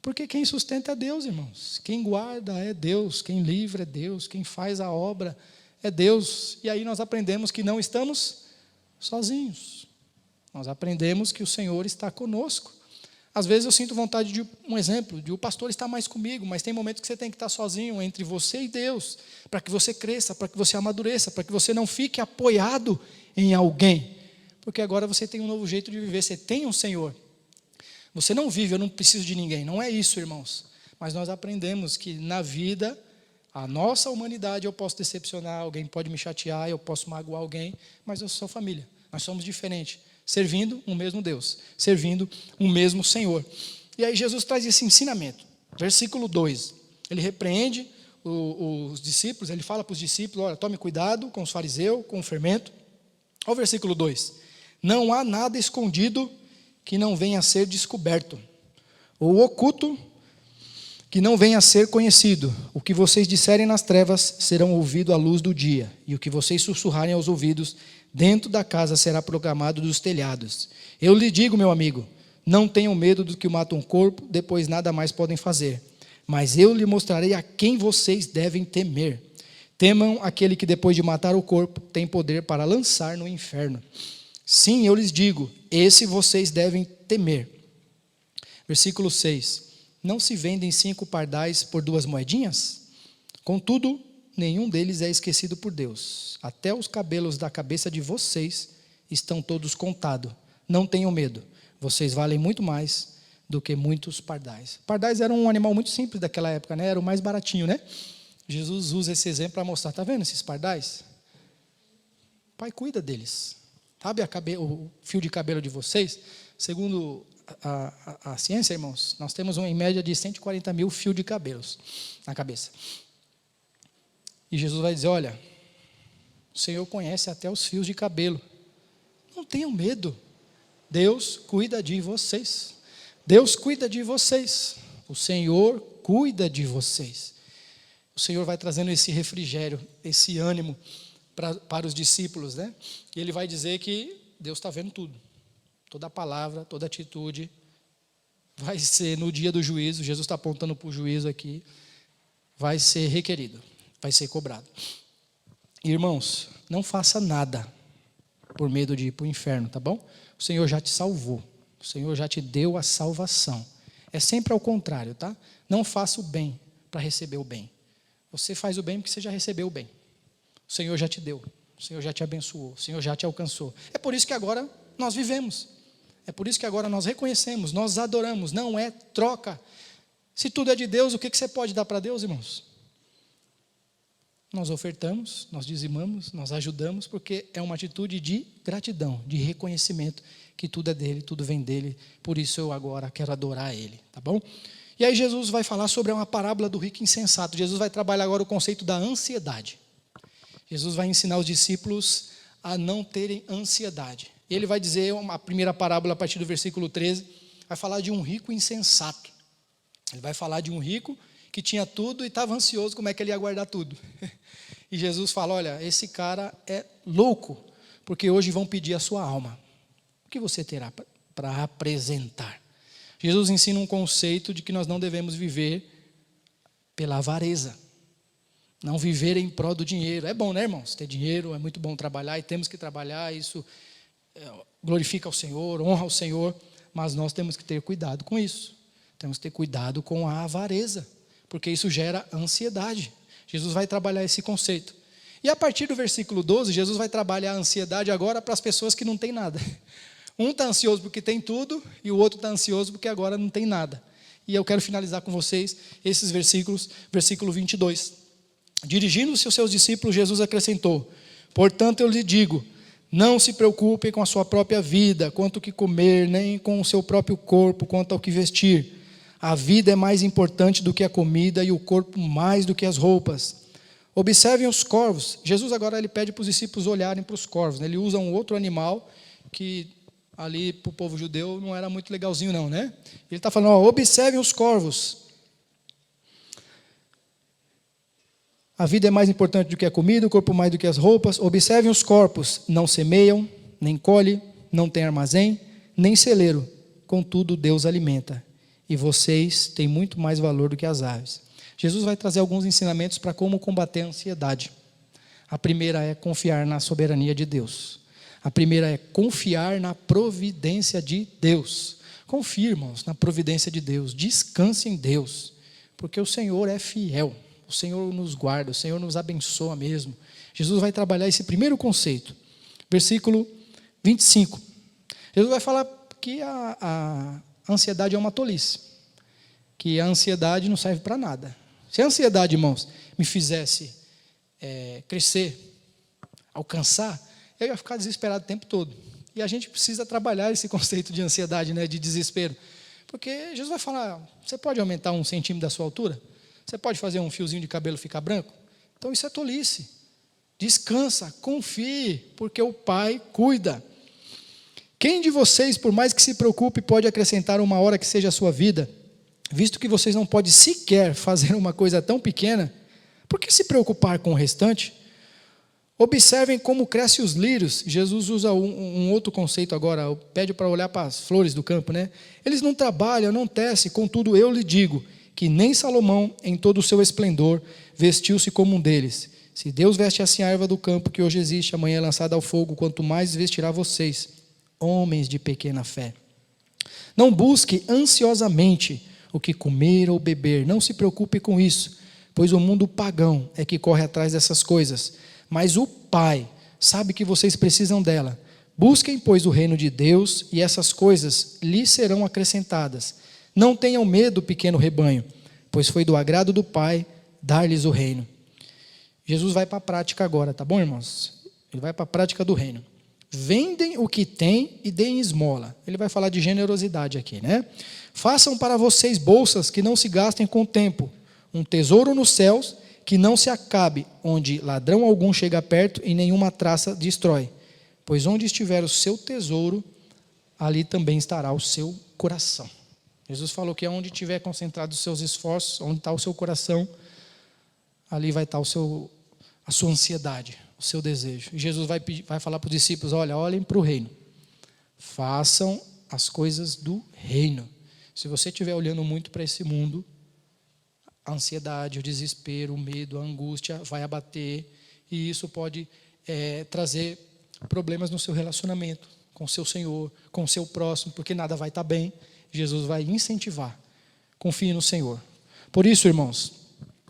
Porque quem sustenta é Deus, irmãos. Quem guarda é Deus, quem livra é Deus, quem faz a obra é Deus. E aí nós aprendemos que não estamos sozinhos. Nós aprendemos que o Senhor está conosco. Às vezes eu sinto vontade de um exemplo, de o pastor estar mais comigo, mas tem momentos que você tem que estar sozinho entre você e Deus, para que você cresça, para que você amadureça, para que você não fique apoiado em alguém, porque agora você tem um novo jeito de viver, você tem um Senhor. Você não vive, eu não preciso de ninguém, não é isso, irmãos. Mas nós aprendemos que na vida, a nossa humanidade, eu posso decepcionar, alguém pode me chatear, eu posso magoar alguém, mas eu sou família, nós somos diferentes. Servindo um mesmo Deus, servindo um mesmo Senhor. E aí Jesus traz esse ensinamento. Versículo 2, ele repreende os discípulos, ele fala para os discípulos: olha, tome cuidado com os fariseus, com o fermento. Olha o versículo 2. Não há nada escondido que não venha a ser descoberto, ou oculto que não venha a ser conhecido. O que vocês disserem nas trevas serão ouvido à luz do dia, e o que vocês sussurrarem aos ouvidos dentro da casa será proclamado dos telhados. Eu lhe digo, meu amigo, não tenham medo do que mata um corpo, depois nada mais podem fazer. Mas eu lhe mostrarei a quem vocês devem temer. Temam aquele que depois de matar o corpo tem poder para lançar no inferno. Sim, eu lhes digo, esse vocês devem temer. Versículo 6. Não se vendem 5 pardais por 2 moedinhas? Contudo, nenhum deles é esquecido por Deus. Até os cabelos da cabeça de vocês estão todos contados. Não tenham medo, vocês valem muito mais do que muitos pardais. Pardais era um animal muito simples daquela época, né? Era o mais baratinho, né? Jesus usa esse exemplo para mostrar, está vendo esses pardais? O Pai cuida deles. Sabe o fio de cabelo de vocês? Segundo a ciência, irmãos, nós temos em média de 140 mil fios de cabelos na cabeça. E Jesus vai dizer, olha, o Senhor conhece até os fios de cabelo. Não tenham medo. Deus cuida de vocês. Deus cuida de vocês. O Senhor cuida de vocês. O Senhor vai trazendo esse refrigério, esse ânimo para os discípulos, né? E Ele vai dizer que Deus está vendo tudo. Toda palavra, toda atitude vai ser no dia do juízo. Jesus está apontando para o juízo aqui. Vai ser requerido, vai ser cobrado. Irmãos, não faça nada por medo de ir para o inferno, tá bom? O Senhor já te salvou. O Senhor já te deu a salvação. É sempre ao contrário, tá? Não faça o bem para receber o bem. Você faz o bem porque você já recebeu o bem. O Senhor já te deu. O Senhor já te abençoou. O Senhor já te alcançou. É por isso que agora nós vivemos. É por isso que agora nós reconhecemos, nós adoramos. Não é troca. Se tudo é de Deus, o que você pode dar para Deus, irmãos? Nós ofertamos, nós dizimamos, nós ajudamos, porque é uma atitude de gratidão, de reconhecimento, que tudo é dele, tudo vem dele, por isso eu agora quero adorar ele, tá bom? E aí Jesus vai falar sobre uma parábola do rico insensato. Jesus vai trabalhar agora o conceito da ansiedade. Jesus vai ensinar os discípulos a não terem ansiedade. E ele vai dizer, a primeira parábola a partir do versículo 13, vai falar de um rico insensato. Ele vai falar de um rico que tinha tudo e estava ansioso como é que ele ia guardar tudo. E Jesus fala, olha, esse cara é louco, porque hoje vão pedir a sua alma. O que você terá para apresentar? Jesus ensina um conceito de que nós não devemos viver pela avareza. Não viver em prol do dinheiro. É bom, né, irmãos? Ter dinheiro, é muito bom trabalhar e temos que trabalhar, isso glorifica ao Senhor, honra ao Senhor, mas nós temos que ter cuidado com isso. Temos que ter cuidado com a avareza, porque isso gera ansiedade. Jesus vai trabalhar esse conceito. E a partir do versículo 12, Jesus vai trabalhar a ansiedade agora para as pessoas que não têm nada. Um está ansioso porque tem tudo, e o outro está ansioso porque agora não tem nada. E eu quero finalizar com vocês esses versículos, versículo 22. Dirigindo-se aos seus discípulos, Jesus acrescentou, portanto eu lhe digo, não se preocupem com a sua própria vida, quanto ao que comer, nem com o seu próprio corpo, quanto ao que vestir. A vida é mais importante do que a comida e o corpo mais do que as roupas. Observem os corvos. Jesus agora ele pede para os discípulos olharem para os corvos, né? Ele usa um outro animal que ali para o povo judeu não era muito legalzinho não, né? Ele está falando, observem os corvos. A vida é mais importante do que a comida, o corpo mais do que as roupas. Observem os corpos, não semeiam, nem colhem, não têm armazém, nem celeiro. Contudo, Deus alimenta. E vocês têm muito mais valor do que as aves. Jesus vai trazer alguns ensinamentos para como combater a ansiedade. A primeira é confiar na soberania de Deus. A primeira é confiar na providência de Deus. Confie, irmãos, na providência de Deus. Descanse em Deus, porque o Senhor é fiel. O Senhor nos guarda, o Senhor nos abençoa mesmo. Jesus vai trabalhar esse primeiro conceito. Versículo 25. Jesus vai falar que a ansiedade é uma tolice. Que a ansiedade não serve para nada. Se a ansiedade, irmãos, me fizesse crescer, alcançar, eu ia ficar desesperado o tempo todo. E a gente precisa trabalhar esse conceito de ansiedade, né, de desespero. Porque Jesus vai falar, você pode aumentar 1 centímetro da sua altura? Você pode fazer um fiozinho de cabelo ficar branco? Então isso é tolice. Descansa, confie, porque o Pai cuida. Quem de vocês, por mais que se preocupe, pode acrescentar uma hora que seja a sua vida? Visto que vocês não podem sequer fazer uma coisa tão pequena, por que se preocupar com o restante? Observem como crescem os lírios. Jesus usa um outro conceito agora, pede para olhar para as flores do campo, né? Eles não trabalham, não tecem, contudo eu lhe digo, que nem Salomão, em todo o seu esplendor, vestiu-se como um deles. Se Deus veste assim a erva do campo, que hoje existe, amanhã é lançada ao fogo, quanto mais vestirá vocês, homens de pequena fé. Não busque ansiosamente o que comer ou beber, não se preocupe com isso, pois o mundo pagão é que corre atrás dessas coisas, mas o Pai sabe que vocês precisam dela. Busquem, pois, o reino de Deus, e essas coisas lhes serão acrescentadas. Não tenham medo, pequeno rebanho, pois foi do agrado do Pai dar-lhes o reino. Jesus vai para a prática agora, tá bom, irmãos? Ele vai para a prática do reino. Vendem o que têm e deem esmola. Ele vai falar de generosidade aqui, né? Façam para vocês bolsas que não se gastem com o tempo, um tesouro nos céus que não se acabe, onde ladrão algum chega perto e nenhuma traça destrói. Pois onde estiver o seu tesouro, ali também estará o seu coração. Jesus falou que onde estiver concentrado os seus esforços, onde está o seu coração, ali vai estar a sua ansiedade, o seu desejo. E Jesus vai falar para os discípulos, olhem para o reino. Façam as coisas do reino. Se você estiver olhando muito para esse mundo, a ansiedade, o desespero, o medo, a angústia vai abater. E isso pode trazer problemas no seu relacionamento com o seu Senhor, com o seu próximo, porque nada vai estar bem. Jesus vai incentivar. Confie no Senhor. Por isso, irmãos,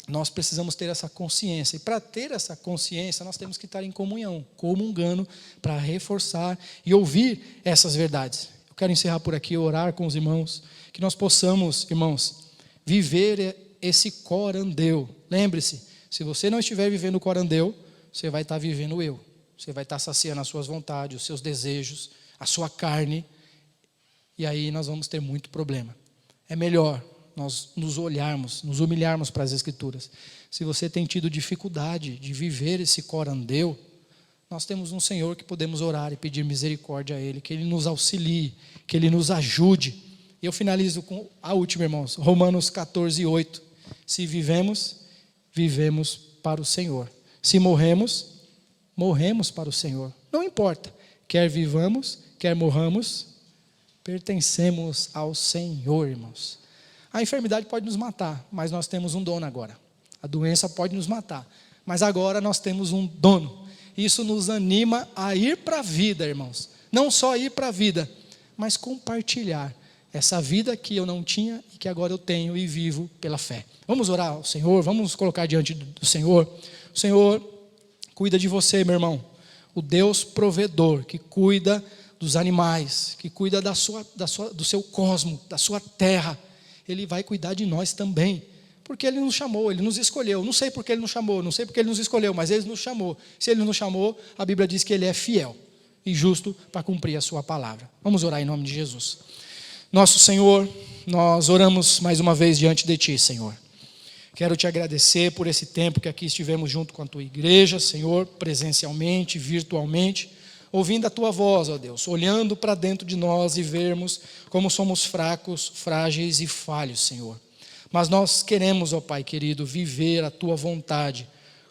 nós precisamos ter essa consciência. E para ter essa consciência, nós temos que estar em comunhão, comungando, para reforçar e ouvir essas verdades. Eu quero encerrar por aqui, orar com os irmãos, que nós possamos, irmãos, viver esse corandeu. Lembre-se, se você não estiver vivendo o corandeu, você vai estar vivendo o eu. Você vai estar saciando as suas vontades, os seus desejos, a sua carne. E aí nós vamos ter muito problema. É melhor nós nos olharmos, nos humilharmos para as Escrituras. Se você tem tido dificuldade de viver esse corandeu, nós temos um Senhor que podemos orar e pedir misericórdia a Ele, que Ele nos auxilie, que Ele nos ajude. E eu finalizo com a última, irmãos, Romanos 14:8. Se vivemos, vivemos para o Senhor. Se morremos, morremos para o Senhor. Não importa, quer vivamos, quer morramos, pertencemos ao Senhor, irmãos. A enfermidade pode nos matar, mas nós temos um dono agora. A doença pode nos matar, mas agora nós temos um dono. Isso nos anima a ir para a vida, irmãos. Não só ir para a vida, mas compartilhar essa vida que eu não tinha e que agora eu tenho e vivo pela fé. Vamos orar ao Senhor, vamos nos colocar diante do Senhor. O Senhor cuida de você, meu irmão. O Deus provedor que cuida dos animais, que cuida do seu cosmo, da sua terra. Ele vai cuidar de nós também, porque Ele nos chamou, Ele nos escolheu. Não sei porque Ele nos chamou, não sei porque Ele nos escolheu, mas Ele nos chamou. Se Ele nos chamou, a Bíblia diz que Ele é fiel e justo para cumprir a sua palavra. Vamos orar em nome de Jesus. Nosso Senhor, nós oramos mais uma vez diante de Ti, Senhor. Quero Te agradecer por esse tempo que aqui estivemos junto com a Tua igreja, Senhor, presencialmente, virtualmente, ouvindo a Tua voz, ó Deus, olhando para dentro de nós e vermos como somos fracos, frágeis e falhos, Senhor. Mas nós queremos, ó Pai querido, viver a Tua vontade,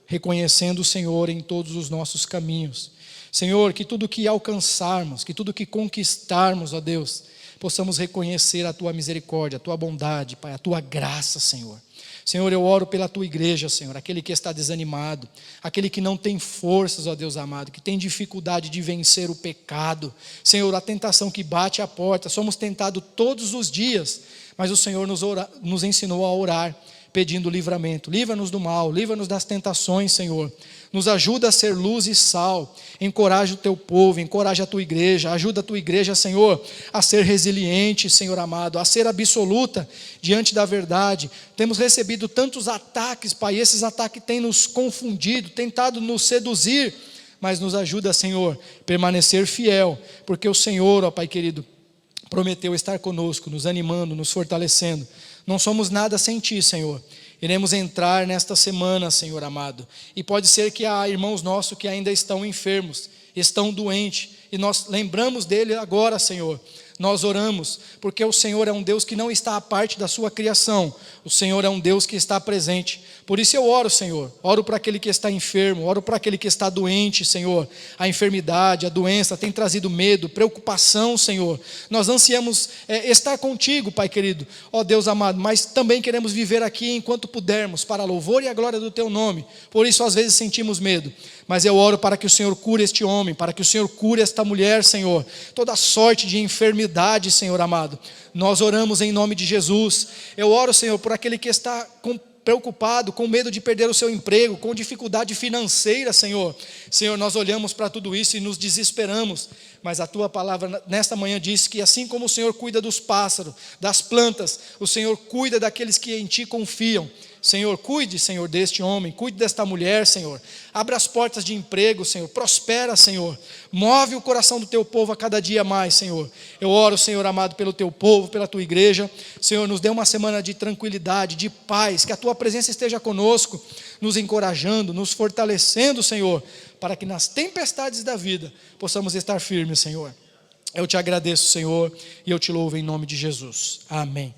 reconhecendo o Senhor em todos os nossos caminhos. Senhor, que tudo que alcançarmos, que tudo que conquistarmos, ó Deus, possamos reconhecer a Tua misericórdia, a Tua bondade, Pai, a Tua graça, Senhor. Senhor, eu oro pela Tua igreja, Senhor, aquele que está desanimado, aquele que não tem forças, ó Deus amado, que tem dificuldade de vencer o pecado. Senhor, a tentação que bate à porta, somos tentados todos os dias, mas o Senhor nos ensinou a orar, pedindo livramento. Livra-nos do mal, livra-nos das tentações, Senhor. Nos ajuda a ser luz e sal, encoraja o Teu povo, encoraja a Tua igreja, ajuda a Tua igreja, Senhor, a ser resiliente, Senhor amado, a ser absoluta diante da verdade. Temos recebido tantos ataques, Pai, esses ataques têm nos confundido, tentado nos seduzir, mas nos ajuda, Senhor, permanecer fiel, porque o Senhor, ó Pai querido, prometeu estar conosco, nos animando, nos fortalecendo. Não somos nada sem Ti, Senhor. Iremos entrar nesta semana, Senhor amado. E pode ser que há irmãos nossos que ainda estão enfermos, estão doentes. E nós lembramos dele agora, Senhor. Nós oramos, porque o Senhor é um Deus que não está à parte da sua criação. O Senhor é um Deus que está presente. Por isso eu oro, Senhor. Oro para aquele que está enfermo, oro para aquele que está doente, Senhor. A enfermidade, a doença tem trazido medo, preocupação, Senhor. Nós ansiamos estar contigo, Pai querido. Ó Deus amado, mas também queremos viver aqui enquanto pudermos, para a louvor e a glória do Teu nome. Por isso às vezes sentimos medo. Mas eu oro para que o Senhor cure este homem, para que o Senhor cure esta mulher, Senhor. Toda sorte de enfermidade, Senhor amado. Nós oramos em nome de Jesus. Eu oro, Senhor, por aquele que está preocupado, com medo de perder o seu emprego, com dificuldade financeira, Senhor. Senhor, nós olhamos para tudo isso e nos desesperamos. Mas a Tua palavra nesta manhã diz que assim como o Senhor cuida dos pássaros, das plantas, o Senhor cuida daqueles que em Ti confiam. Senhor, cuide, Senhor, deste homem, cuide desta mulher, Senhor. Abra as portas de emprego, Senhor. Prospera, Senhor. Move o coração do Teu povo a cada dia mais, Senhor. Eu oro, Senhor amado, pelo Teu povo, pela Tua igreja. Senhor, nos dê uma semana de tranquilidade, de paz, que a Tua presença esteja conosco, nos encorajando, nos fortalecendo, Senhor, para que nas tempestades da vida possamos estar firmes, Senhor. Eu Te agradeço, Senhor, e eu Te louvo em nome de Jesus. Amém.